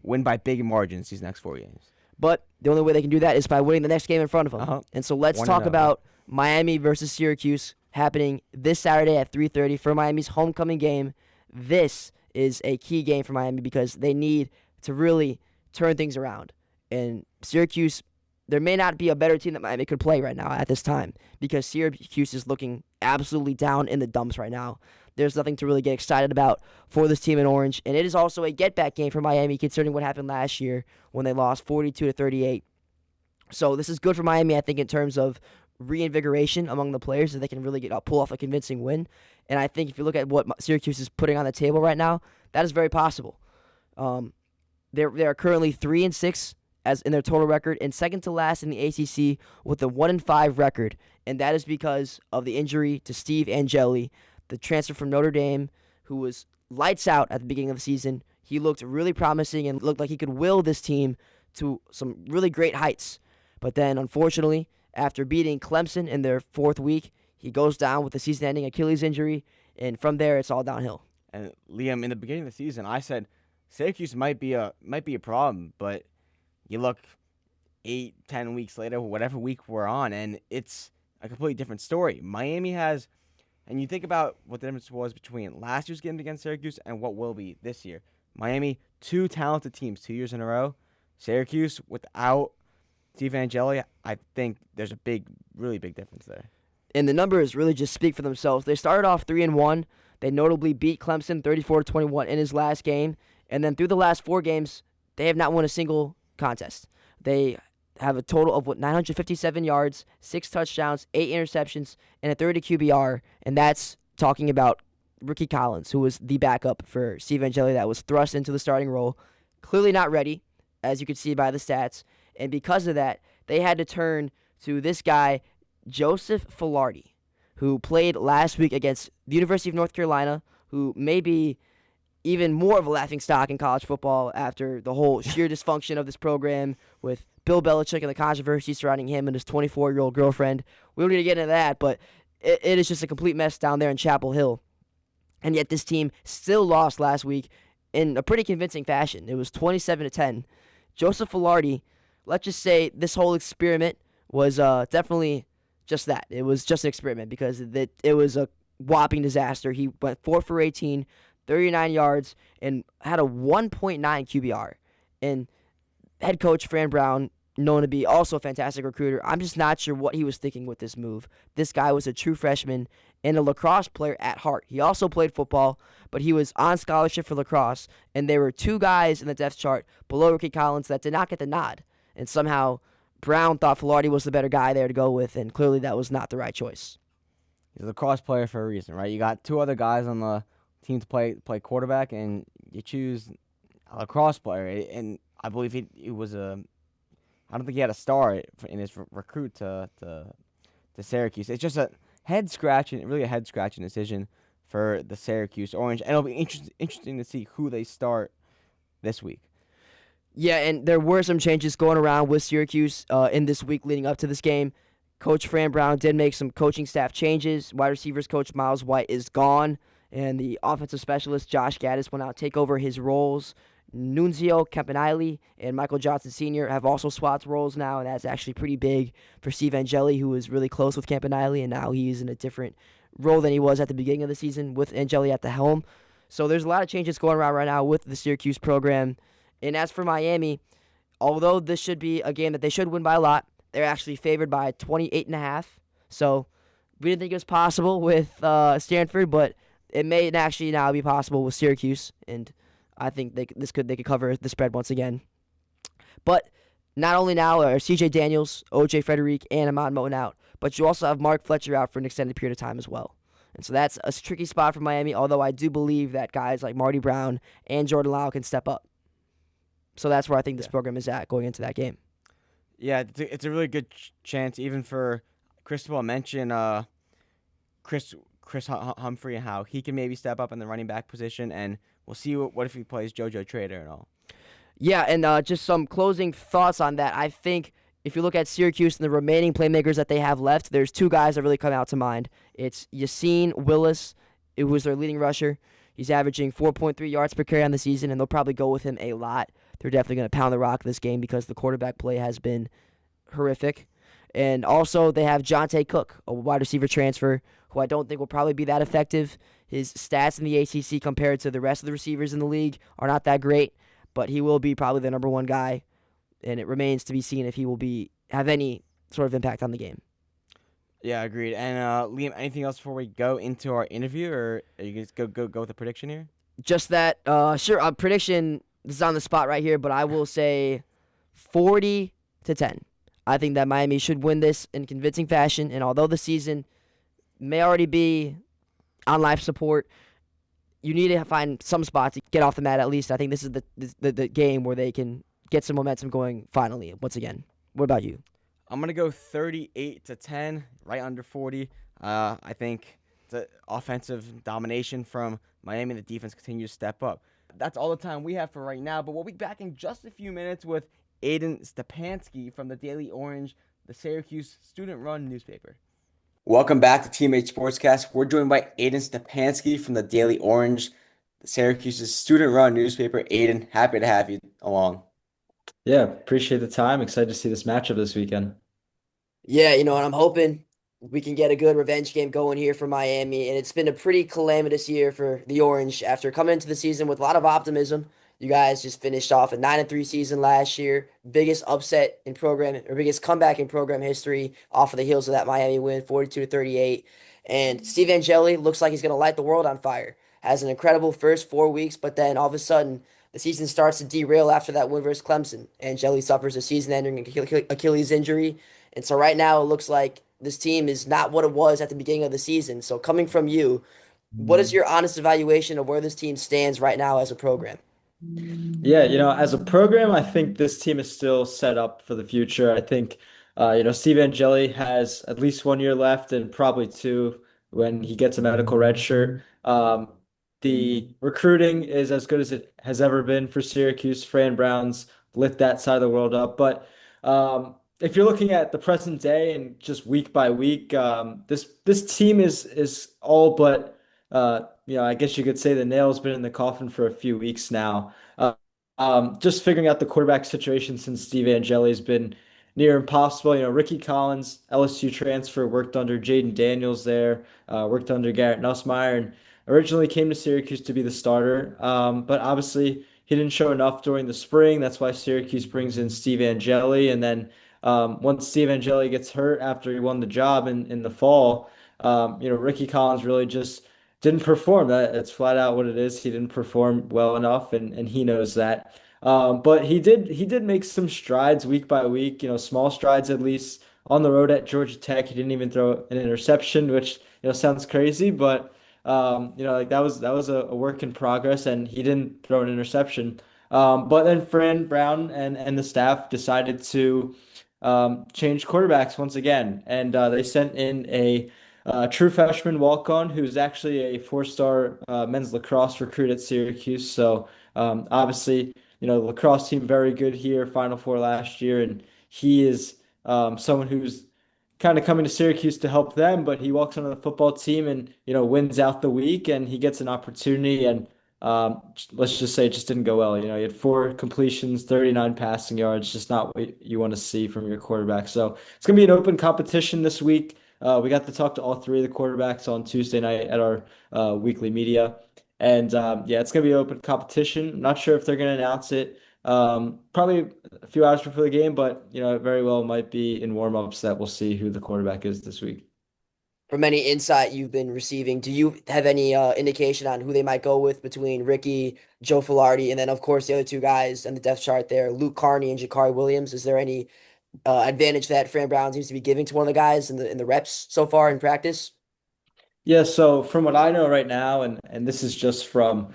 win by big margins these next 4 games. But the only way they can do that is by winning the next game in front of them. Uh-huh. And so let's talk about Miami versus Syracuse happening this Saturday at 3:30 for Miami's homecoming game. This is a key game for Miami because they need to really turn things around. And Syracuse, there may not be a better team that Miami could play right now at this time because Syracuse is looking absolutely down in the dumps right now. There's nothing to really get excited about for this team in orange. And it is also a get-back game for Miami considering what happened last year when they lost 42-38. So this is good for Miami, I think, in terms of reinvigoration among the players that they can really pull off a convincing win. And I think if you look at what Syracuse is putting on the table right now, that is very possible. They are currently 3-6 as in their total record and second to last in the ACC with a 1-5 record. And that is because of the injury to Steve Angeli, the transfer from Notre Dame, who was lights out at the beginning of the season. He looked really promising and looked like he could will this team to some really great heights. But then, unfortunately, after beating Clemson in their fourth week, he goes down with a season-ending Achilles injury, and from there, it's all downhill. And Liam, in the beginning of the season, I said Syracuse might be a problem, but you look 8-10 weeks later, whatever week we're on, and it's a completely different story. Miami has, and you think about what the difference was between last year's game against Syracuse and what will be this year. Miami, two talented teams 2 years in a row. Syracuse, without Steve Angeli, I think there's a really big difference there. And the numbers really just speak for themselves. They started off 3-1. They notably beat Clemson 34-21 in his last game. And then through the last 4 games, they have not won a single contest. They have a total of 957 yards, 6 touchdowns, 8 interceptions, and a 30 QBR. And that's talking about Ricky Collins, who was the backup for Steve Angeli that was thrust into the starting role. Clearly not ready, as you could see by the stats. And because of that, they had to turn to this guy, Joseph Filardi, who played last week against the University of North Carolina, who may be even more of a laughingstock in college football after the whole sheer dysfunction of this program with Bill Belichick and the controversy surrounding him and his 24-year-old girlfriend. We don't need to get into that, but it is just a complete mess down there in Chapel Hill. And yet this team still lost last week in a pretty convincing fashion. It was 27-10. Joseph Filardi, let's just say this whole experiment was definitely just that. It was just an experiment because it was a whopping disaster. He went 4 for 18, 39 yards, and had a 1.9 QBR. And head coach Fran Brown, known to be also a fantastic recruiter, I'm just not sure what he was thinking with this move. This guy was a true freshman and a lacrosse player at heart. He also played football, but he was on scholarship for lacrosse, and there were 2 guys in the depth chart below Ricky Collins that did not get the nod. And somehow Brown thought Filardi was the better guy there to go with, and clearly that was not the right choice. He's a lacrosse player for a reason, right? You got 2 other guys on the team to play quarterback, and you choose a lacrosse player. And I believe he was I don't think he had a star in his recruit to Syracuse. It's just a head-scratching decision for the Syracuse Orange, and it'll be interesting to see who they start this week. Yeah, and there were some changes going around with Syracuse in this week leading up to this game. Coach Fran Brown did make some coaching staff changes. Wide receivers coach Miles White is gone, and the offensive specialist Josh Gaddis will now take over his roles. Nunzio Campanile and Michael Johnson Sr. have also swapped roles now, and that's actually pretty big for Steve Angeli, who was really close with Campanile, and now he's in a different role than he was at the beginning of the season with Angeli at the helm. So there's a lot of changes going around right now with the Syracuse program. And as for Miami, although this should be a game that they should win by a lot, they're actually favored by 28.5. So we didn't think it was possible with Stanford, but it may actually now be possible with Syracuse, and I think they could cover the spread once again. But not only now are C.J. Daniels, O.J. Frederick, and Ahmad Moten out, but you also have Mark Fletcher out for an extended period of time as well. And so that's a tricky spot for Miami, although I do believe that guys like Marty Brown and Jordan Lau can step up. So that's where I think this program is at going into that game. Yeah, it's a really good chance, even for Cristobal mentioned Chris Humphrey and how he can maybe step up in the running back position, and we'll see what if he plays JoJo Trader and all. Yeah, and just some closing thoughts on that. I think if you look at Syracuse and the remaining playmakers that they have left, there's two guys that really come out to mind. It's Yassine Willis, who was their leading rusher. He's averaging 4.3 yards per carry on the season, and they'll probably go with him a lot. They're definitely going to pound the rock this game because the quarterback play has been horrific. And also they have Jonte Cook, a wide receiver transfer, who I don't think will probably be that effective. His stats in the ACC compared to the rest of the receivers in the league are not that great, but he will be probably the number one guy, and it remains to be seen if he will have any sort of impact on the game. Yeah, agreed. And Liam, anything else before we go into our interview, or are you guys go with a prediction here? Just that, sure, a prediction. This is on the spot right here, but I will say 40-10. I think that Miami should win this in convincing fashion, and although the season may already be on life support, you need to find some spot to get off the mat at least. I think this is the game where they can get some momentum going finally, once again. What about you? I'm going to go 38-10, right under 40. I think it's an offensive domination from Miami. The defense continues to step up. That's all the time we have for right now, but we'll be back in just a few minutes with Aidan Stepansky from the Daily Orange, the Syracuse student-run newspaper. Welcome back to TMH Sportscast. We're joined by Aidan Stepansky from the Daily Orange, the Syracuse's student-run newspaper. Aiden, happy to have you along. Yeah, appreciate the time. Excited to see this matchup this weekend. Yeah, and I'm hoping we can get a good revenge game going here for Miami. And it's been a pretty calamitous year for the Orange after coming into the season with a lot of optimism. You guys just finished off a 9-3 season last year. Biggest upset in program, or biggest comeback in program history off of the heels of that Miami win, 42-38. And Steve Angeli looks like he's going to light the world on fire. Has an incredible first 4 weeks, but then all of a sudden, the season starts to derail after that win versus Clemson. Angeli suffers a season-ending Achilles injury. And so right now, it looks like this team is not what it was at the beginning of the season. So coming from you, what is your honest evaluation of where this team stands right now as a program? Yeah, as a program, I think this team is still set up for the future. I think, Steve Angeli has at least 1 year left and probably two when he gets a medical red shirt. The recruiting is as good as it has ever been for Syracuse. Fran Brown's lit that side of the world up. But if you're looking at the present day and just week by week, this team is all but I guess you could say the nail's been in the coffin for a few weeks now. Just figuring out the quarterback situation since Steve Angeli has been near impossible. Ricky Collins, LSU transfer, worked under Jaden Daniels there, worked under Garrett Nussmeier, and originally came to Syracuse to be the starter. But obviously he didn't show enough during the spring. That's why Syracuse brings in Steve Angeli. And then once Steve Angeli gets hurt after he won the job in the fall, Ricky Collins really just didn't perform. That's flat out what it is. He didn't perform well enough, and he knows that. But he did make some strides week by week, small strides at least. On the road at Georgia Tech, he didn't even throw an interception, which sounds crazy, but that was a work in progress, and he didn't throw an interception. But then Fran Brown and the staff decided to change quarterbacks once again, and they sent in a true freshman walk-on who's actually a four-star men's lacrosse recruit at Syracuse. So obviously, the lacrosse team very good here, Final Four last year, and he is someone who's kind of coming to Syracuse to help them, but he walks onto the football team and, wins out the week and he gets an opportunity and let's just say it just didn't go well. He had 4 completions, 39 passing yards, just not what you want to see from your quarterback. So it's going to be an open competition this week. We got to talk to all 3 of the quarterbacks on Tuesday night at our weekly media. And yeah, it's going to be an open competition. I'm not sure if they're going to announce it probably a few hours before the game, but it very well might be in warm-ups that we'll see who the quarterback is this week. From any insight you've been receiving, do you have any indication on who they might go with between Ricky, Joe Filardi, and then of course the other 2 guys on the depth chart there, Luke Carney and Jakari Williams? Is there any advantage that Fran Brown seems to be giving to one of the guys in the reps so far in practice? Yeah, so from what I know right now, and this is just from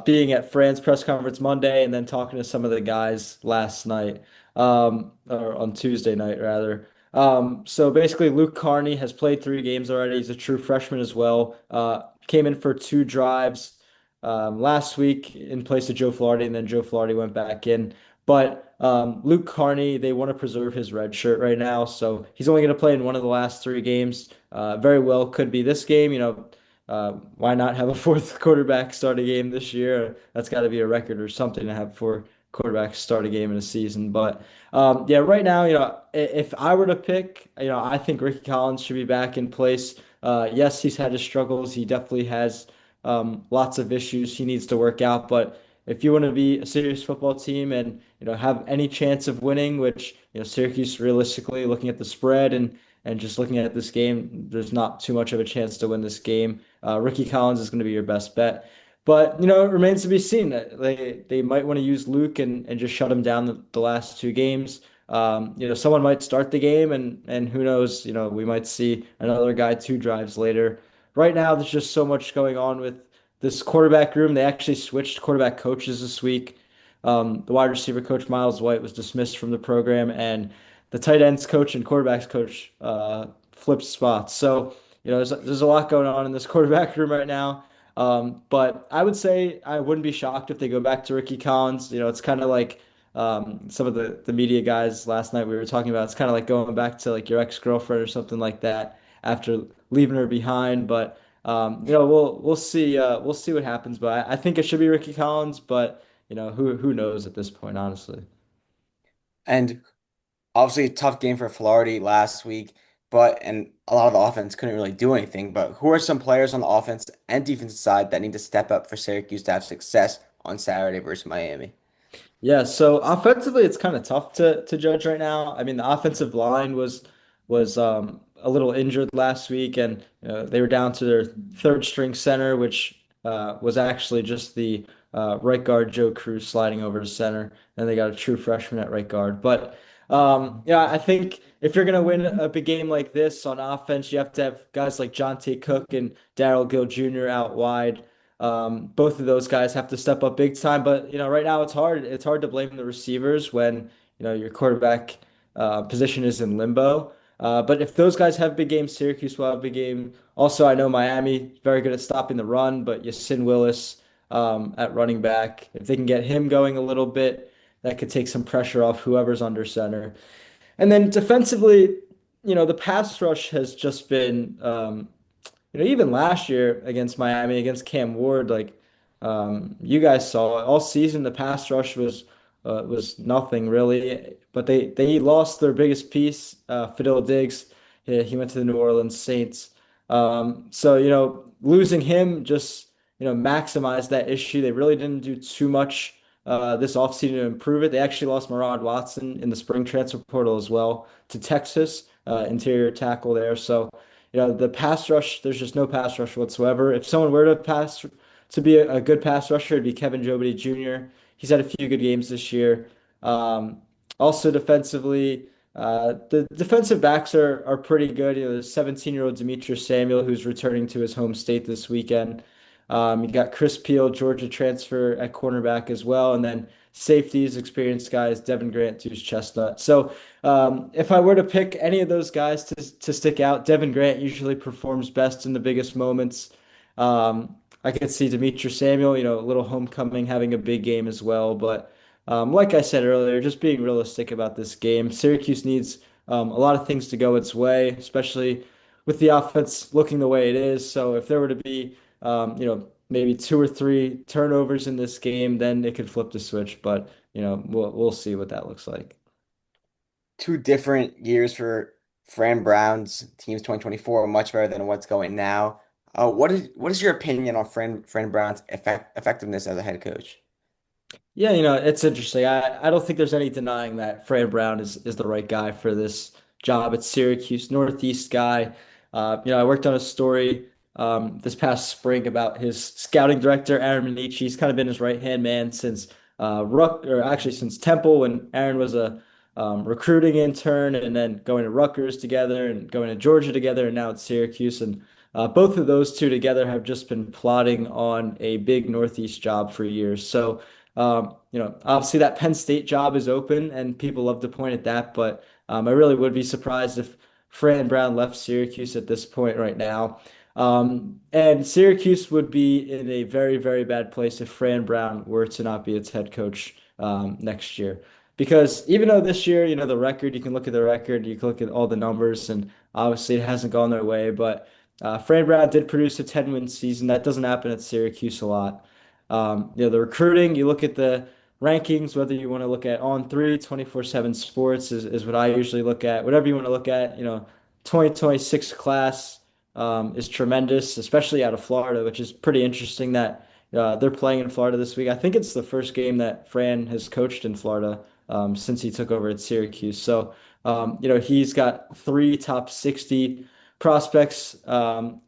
being at Fran's press conference Monday and then talking to some of the guys last night, or on Tuesday night rather. So basically, Luke Carney has played 3 games already. He's a true freshman as well. Came in for 2 drives last week in place of Joe Filardi, and then Joe Filardi went back in. But Luke Carney, they want to preserve his red shirt right now, so he's only going to play in one of the last 3 games. Very well could be this game. Why not have a fourth quarterback start a game this year? That's got to be a record or something to have 4 quarterbacks start a game in a season. But yeah, right now, if I were to pick, I think Ricky Collins should be back in place. Yes, he's had his struggles. He definitely has lots of issues he needs to work out. But if you want to be a serious football team and have any chance of winning, which Syracuse realistically looking at the spread and just looking at this game, there's not too much of a chance to win this game. Ricky Collins is going to be your best bet. But, it remains to be seen. They might want to use Luke and just shut him down the last 2 games. Someone might start the game and who knows, we might see another guy 2 drives later. Right now, there's just so much going on with this quarterback room. They actually switched quarterback coaches this week. The wide receiver coach, Miles White, was dismissed from the program, and the tight ends coach and quarterbacks coach flipped spots. So, there's a lot going on in this quarterback room right now. But I would say I wouldn't be shocked if they go back to Ricky Collins. It's kind of like some of the media guys last night we were talking about. It's kind of like going back to like your ex-girlfriend or something like that after leaving her behind. But we'll see what happens. But I think it should be Ricky Collins. But who knows at this point, honestly. And obviously, a tough game for Florida last week, and a lot of the offense couldn't really do anything. But who are some players on the offense and defensive side that need to step up for Syracuse to have success on Saturday versus Miami? Yeah, so offensively, it's kind of tough to judge right now. I mean, the offensive line was a little injured last week, and they were down to their third string center, which was actually just the right guard Joe Cruz sliding over to center, and they got a true freshman at right guard. But yeah, I think if you're gonna win a big game like this on offense, you have to have guys like John T. Cook and Daryl Gill Jr. out wide. Both of those guys have to step up big time, but right now it's hard. It's hard to blame the receivers when your quarterback position is in limbo. But if those guys have big games, Syracuse will have a big game. Also, I know Miami very good at stopping the run, but Yasin Willis at running back, if they can get him going a little bit, that could take some pressure off whoever's under center. And then defensively, the pass rush has just been even last year against Miami, against Cam Ward, like you guys saw all season, the pass rush was nothing really. But they lost their biggest piece, Fidel Diggs. He went to the New Orleans Saints. So losing him just maximized that issue. They really didn't do too much this offseason to improve it. They actually lost Marad Watson in the spring transfer portal as well to Texas, interior tackle there. So the pass rush, there's just no pass rush whatsoever. If someone were to pass to be a good pass rusher, it'd be Kevin Jobity Jr. He's had a few good games this year. Also defensively, the defensive backs are pretty good. The 17-year-old Demetrius Samuel, who's returning to his home state this weekend. You got Chris Peel, Georgia transfer at cornerback as well, and then safeties, experienced guys, Devin Grant, Deuce Chestnut. So if I were to pick any of those guys to stick out, Devin Grant usually performs best in the biggest moments. I could see Demetrius Samuel, a little homecoming, having a big game as well. But like I said earlier, just being realistic about this game, Syracuse needs a lot of things to go its way, especially with the offense looking the way it is. So if there were to be, maybe two or three turnovers in this game, then it could flip the switch. But we'll see what that looks like. Two different years for Fran Brown's team's 2024, much better than what's going now. What is your opinion on Fran Brown's effectiveness as a head coach? Yeah, it's interesting. I don't think there's any denying that Fran Brown is the right guy for this job at Syracuse, Northeast guy. I worked on a story this past spring about his scouting director, Aaron Minichi. He's kind of been his right-hand man since or actually since Temple when Aaron was a recruiting intern, and then going to Rutgers together and going to Georgia together, and now at Syracuse. And both of those two together have just been plotting on a big Northeast job for years. So obviously that Penn State job is open and people love to point at that, but I really would be surprised if Fran Brown left Syracuse at this point right now. And Syracuse would be in a very, very bad place if Fran Brown were to not be its head coach next year. Because even though this year, the record, you can look at the record, you can look at all the numbers, and obviously it hasn't gone their way, but Fran Brown did produce a 10-win season. That doesn't happen at Syracuse a lot. The recruiting, you look at the rankings, whether you want to look at On3, 24/7 Sports is what I usually look at. Whatever you want to look at, 2026 class is tremendous, especially out of Florida, which is pretty interesting that they're playing in Florida this week. I think it's the first game that Fran has coached in Florida since he took over at Syracuse. So, he's got three top 60 prospects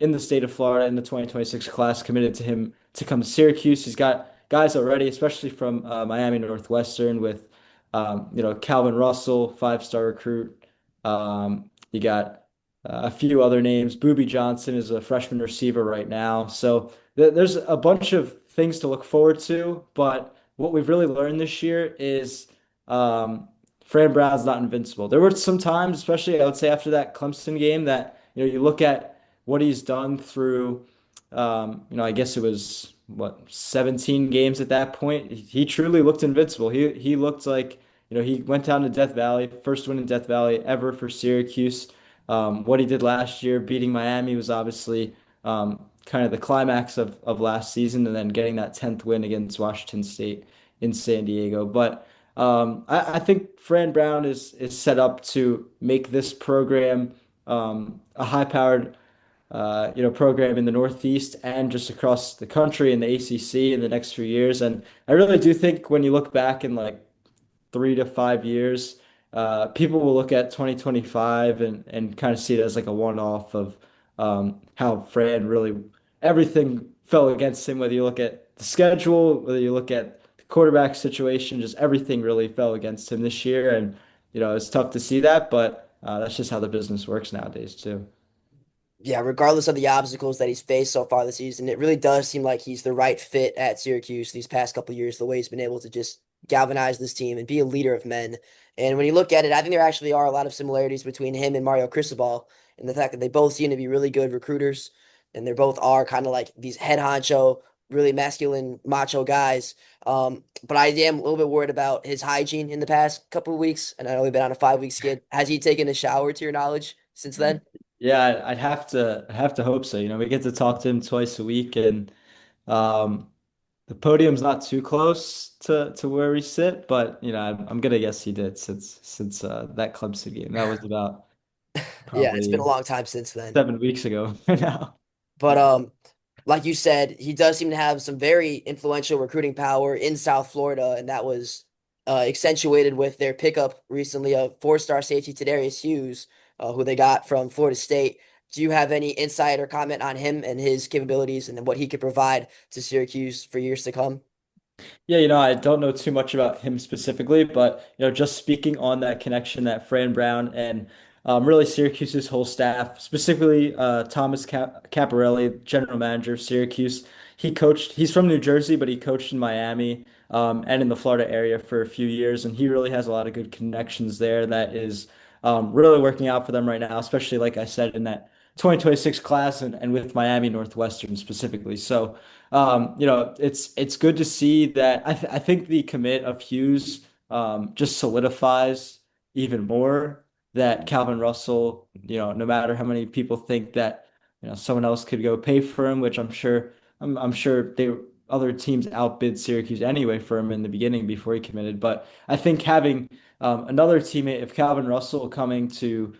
in the state of Florida in the 2026 class committed to him to come to Syracuse. He's got guys already, especially from Miami Northwestern with, Calvin Russell, five-star recruit. You got a few other names. Boobie Johnson is a freshman receiver right now. So there's a bunch of things to look forward to. But what we've really learned this year is Fran Brown's not invincible. There were some times, especially I would say after that Clemson game, that you look at what he's done through. I guess it was 17 games at that point. He truly looked invincible. He looked like, he went down to Death Valley, first win in Death Valley ever for Syracuse. What he did last year, beating Miami, was obviously kind of the climax of last season, and then getting that 10th win against Washington State in San Diego. But I think Fran Brown is set up to make this program a high-powered program in the Northeast and just across the country in the ACC in the next few years. And I really do think when you look back in like 3 to 5 years, people will look at 2025 and kind of see it as like a one-off of how Fran really, everything fell against him, whether you look at the schedule, whether you look at the quarterback situation, just everything really fell against him this year. And, it's tough to see that, but that's just how the business works nowadays too. Yeah, regardless of the obstacles that he's faced so far this season, it really does seem like he's the right fit at Syracuse these past couple of years, the way he's been able to just galvanize this team and be a leader of men. And when you look at it, I think there actually are a lot of similarities between him and Mario Cristobal and the fact that they both seem to be really good recruiters, and they both are kind of like these head honcho, really masculine, macho guys. But I am a little bit worried about his hygiene in the past couple of weeks, and I know we've been on a 5-week skid. Has he taken a shower, to your knowledge, since then? Yeah, I'd have to hope so. We get to talk to him twice a week, and um, the podium's not too close to where we sit, but I'm gonna guess he did since that Clemson game. That was about Yeah, it's been a probably long time since then. 7 weeks ago now. But like you said, he does seem to have some very influential recruiting power in South Florida, and that was accentuated with their pickup recently of four-star safety Tadarius Hughes, who they got from Florida State. Do you have any insight or comment on him and his capabilities and what he could provide to Syracuse for years to come? Yeah, I don't know too much about him specifically, but just speaking on that connection that Fran Brown and really Syracuse's whole staff, specifically Thomas Caparelli, general manager of Syracuse, he coached. He's from New Jersey, but he coached in Miami and in the Florida area for a few years, and he really has a lot of good connections there. That is really working out for them right now, especially like I said in that 2026 class and with Miami Northwestern specifically. So. It's good to see that. I think the commit of Hughes just solidifies even more that Calvin Russell, no matter how many people think that, someone else could go pay for him, which I'm sure other teams outbid Syracuse anyway for him in the beginning before he committed. But I think having another teammate of Calvin Russell coming to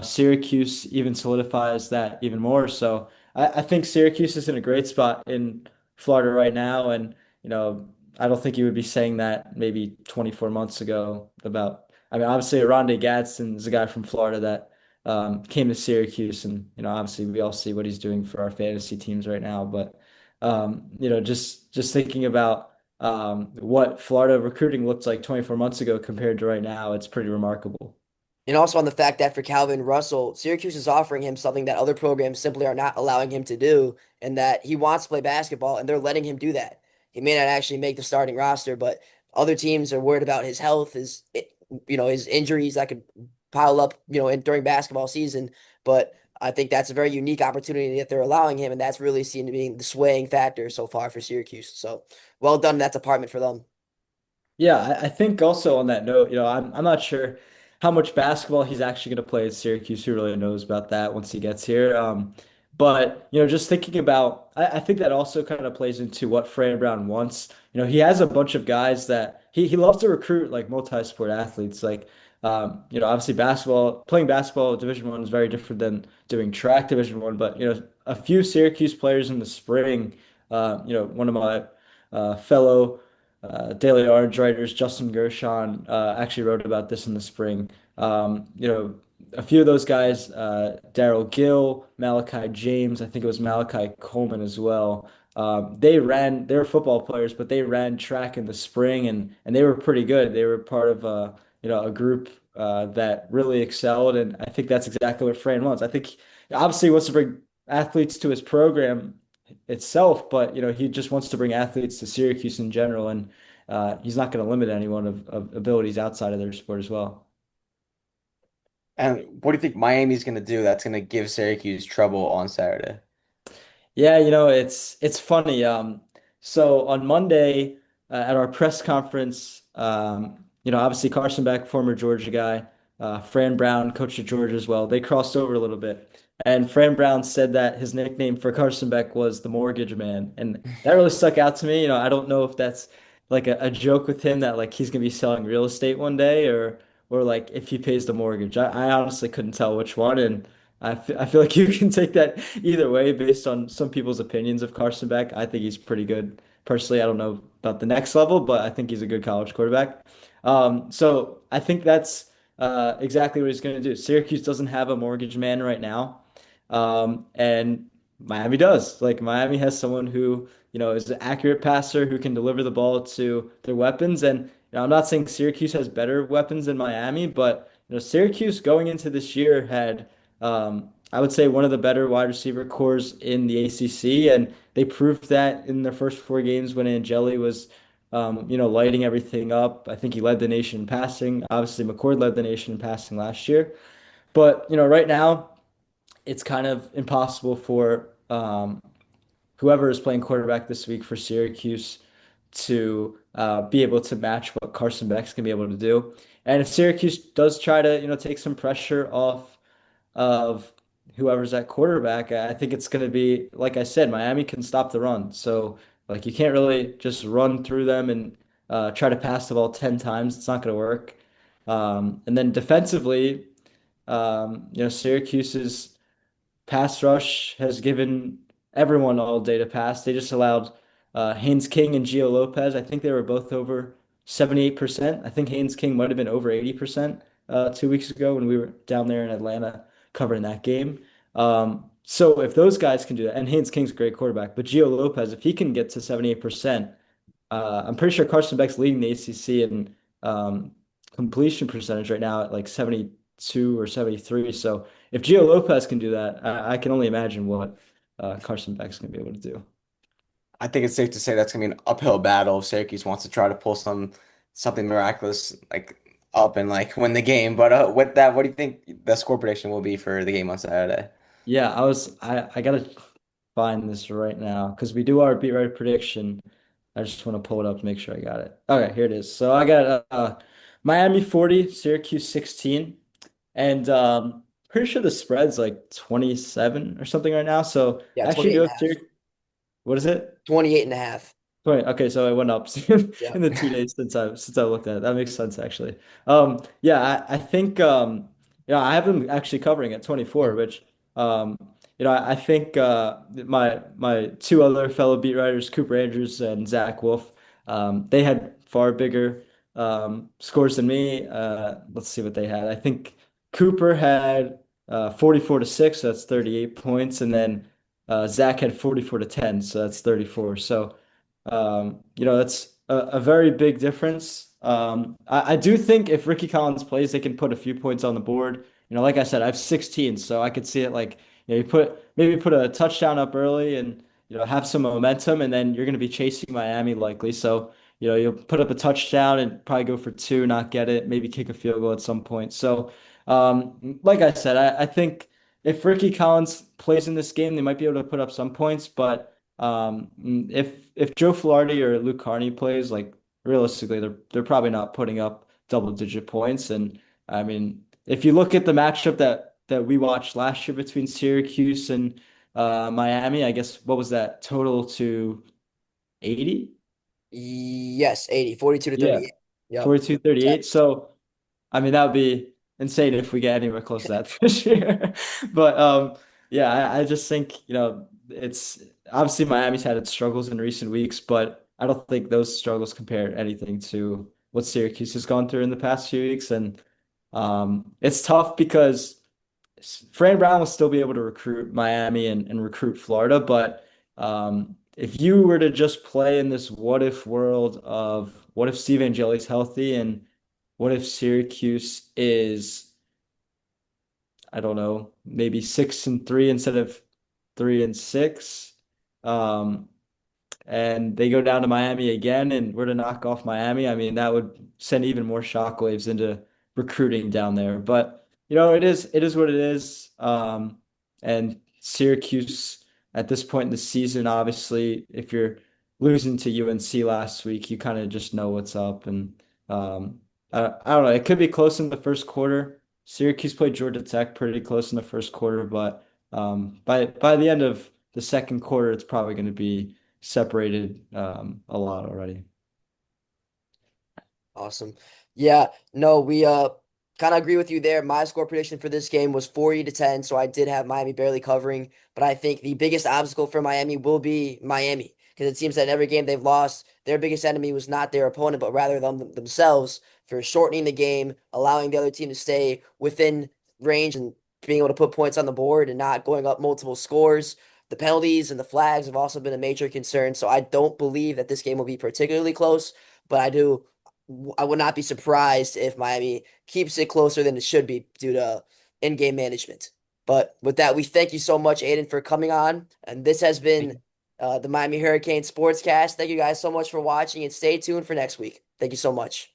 Syracuse even solidifies that even more. So I think Syracuse is in a great spot in Florida right now, and I don't think you would be saying that maybe 24 months ago about. I mean, obviously, Rondé Gadsden is a guy from Florida that came to Syracuse, and obviously, we all see what he's doing for our fantasy teams right now. But just thinking about what Florida recruiting looked like 24 months ago compared to right now, it's pretty remarkable. And also on the fact that for Calvin Russell, Syracuse is offering him something that other programs simply are not allowing him to do, and that he wants to play basketball, and they're letting him do that. He may not actually make the starting roster, but other teams are worried about his health, his injuries that could pile up, during basketball season. But I think that's a very unique opportunity that they're allowing him, and that's really seen to be the swaying factor so far for Syracuse. So well done in that department for them. Yeah, I think also on that note, I'm not sure how much basketball he's actually going to play at Syracuse. Who really knows about that once he gets here? But just thinking about, I think that also kind of plays into what Fran Brown wants. He has a bunch of guys that he loves to recruit like multi-sport athletes. Like, obviously playing basketball at Division One is very different than doing track Division One. But a few Syracuse players in the spring. One of my fellow Daily Orange writers, Justin Gershon, actually wrote about this in the spring. A few of those guys, Daryl Gill, Malachi James, I think it was Malachi Coleman as well. They were football players, but they ran track in the spring and they were pretty good. They were part of a group that really excelled, and I think that's exactly what Fran wants. I think obviously he wants to bring athletes to his program itself, but he just wants to bring athletes to Syracuse in general, and he's not going to limit anyone of abilities outside of their sport as well. And what do you think Miami's going to do that's going to give Syracuse trouble on Saturday? Yeah, it's funny. So on Monday at our press conference, obviously Carson Beck, former Georgia guy, Fran Brown, coach at Georgia as well. They crossed over a little bit, and Fran Brown said that his nickname for Carson Beck was the Mortgage Man, and that really stuck out to me. I don't know if that's like a joke with him that like he's gonna be selling real estate one day, or like if he pays the mortgage. I honestly couldn't tell which one, and I feel like you can take that either way based on some people's opinions of Carson Beck. I think he's pretty good. Personally, I don't know about the next level, but I think he's a good college quarterback. So I think that's exactly what he's going to do. Syracuse doesn't have a mortgage man right now, and Miami does. Like Miami has someone who is an accurate passer who can deliver the ball to their weapons. And I'm not saying Syracuse has better weapons than Miami, but Syracuse going into this year had I would say one of the better wide receiver cores in the ACC, and they proved that in their first 4 games when Angeli was, lighting everything up. I think he led the nation in passing. Obviously, McCord led the nation in passing last year. But right now, it's kind of impossible for whoever is playing quarterback this week for Syracuse to be able to match what Carson Beck's gonna be able to do. And if Syracuse does try to, take some pressure off of whoever's at quarterback, I think it's going to be, like I said, Miami can stop the run. So, like, you can't really just run through them and try to pass the ball 10 times. It's not going to work. And then defensively, Syracuse's pass rush has given everyone all day to pass. They just allowed Haynes King and Gio Lopez. I think they were both over 78%. I think Haynes King might have been over 80% 2 weeks ago when we were down there in Atlanta covering that game. So if those guys can do that, and Haynes King's a great quarterback, but Gio Lopez, if he can get to 78%, I'm pretty sure Carson Beck's leading the ACC in completion percentage right now at like 72 or 73. So if Gio Lopez can do that, I can only imagine what Carson Beck's going to be able to do. I think it's safe to say that's going to be an uphill battle if Syracuse wants to try to pull something miraculous like up and like win the game. But with that, what do you think the score prediction will be for the game on Saturday? Yeah, I gotta find this right now because we do our beat writer prediction. I just want to pull it up to make sure I got it. Okay, here it is. So I got Miami 40, Syracuse 16. And pretty sure the spread's like 27 or something right now. So Yeah, I actually 28 do and a have half. Syracuse. What is it? 28 and a half. 20. Okay, so it went up Yeah. in the 2 days since I looked at it. That makes sense actually. Yeah, I think yeah, I have them actually covering at 24, which um I think my two other fellow beat writers, Cooper Andrews and Zach Wolf, they had far bigger scores than me. Let's see what they had. I think Cooper had 44 to 6, so that's 38 points, and then Zach had 44 to 10, so that's 34. So that's a very big difference. I do think if Ricky Collins plays, they can put a few points on the board. Like I said, I have 16, so I could see it like, maybe put a touchdown up early and, have some momentum, and then you're going to be chasing Miami likely. So, you'll put up a touchdown and probably go for two, not get it, maybe kick a field goal at some point. So, like I said, I think if Ricky Collins plays in this game, they might be able to put up some points, but if Joe Flaherty or Luke Carney plays, like realistically, they're probably not putting up double-digit points. And I mean, if you look at the matchup that we watched last year between Syracuse and Miami, I guess what was that total to 80? Yes, 80, 42 to Yeah, 38. Yep. 42-38. So I mean, that would be insane if we get anywhere close to that this year. But yeah, I just think, it's obviously Miami's had its struggles in recent weeks, but I don't think those struggles compare anything to what Syracuse has gone through in the past few weeks. And it's tough because Fran Brown will still be able to recruit Miami and recruit Florida, but if you were to just play in this what if world of what if Steve Angeli's healthy and what if Syracuse is, I don't know, maybe 6-3 instead of 3-6? Um, and they go down to Miami again and we're to knock off Miami. I mean, that would send even more shockwaves into recruiting down there. But it is what it is. And Syracuse at this point in the season, obviously, if you're losing to UNC last week, you kind of just know what's up. And I don't know, it could be close in the first quarter. Syracuse played Georgia Tech pretty close in the first quarter, but by the end of the second quarter, it's probably going to be separated a lot already. Awesome. Yeah, no, we kind of agree with you there. My score prediction for this game was 40 to 10, so I did have Miami barely covering, but I think the biggest obstacle for Miami will be Miami because it seems that in every game they've lost, their biggest enemy was not their opponent, but rather themselves for shortening the game, allowing the other team to stay within range and being able to put points on the board and not going up multiple scores. The penalties and the flags have also been a major concern, so I don't believe that this game will be particularly close, but I would not be surprised if Miami keeps it closer than it should be due to in-game management. But with that, we thank you so much, Aiden, for coming on. And this has been the Miami Hurricane Sportscast. Thank you guys so much for watching and stay tuned for next week. Thank you so much.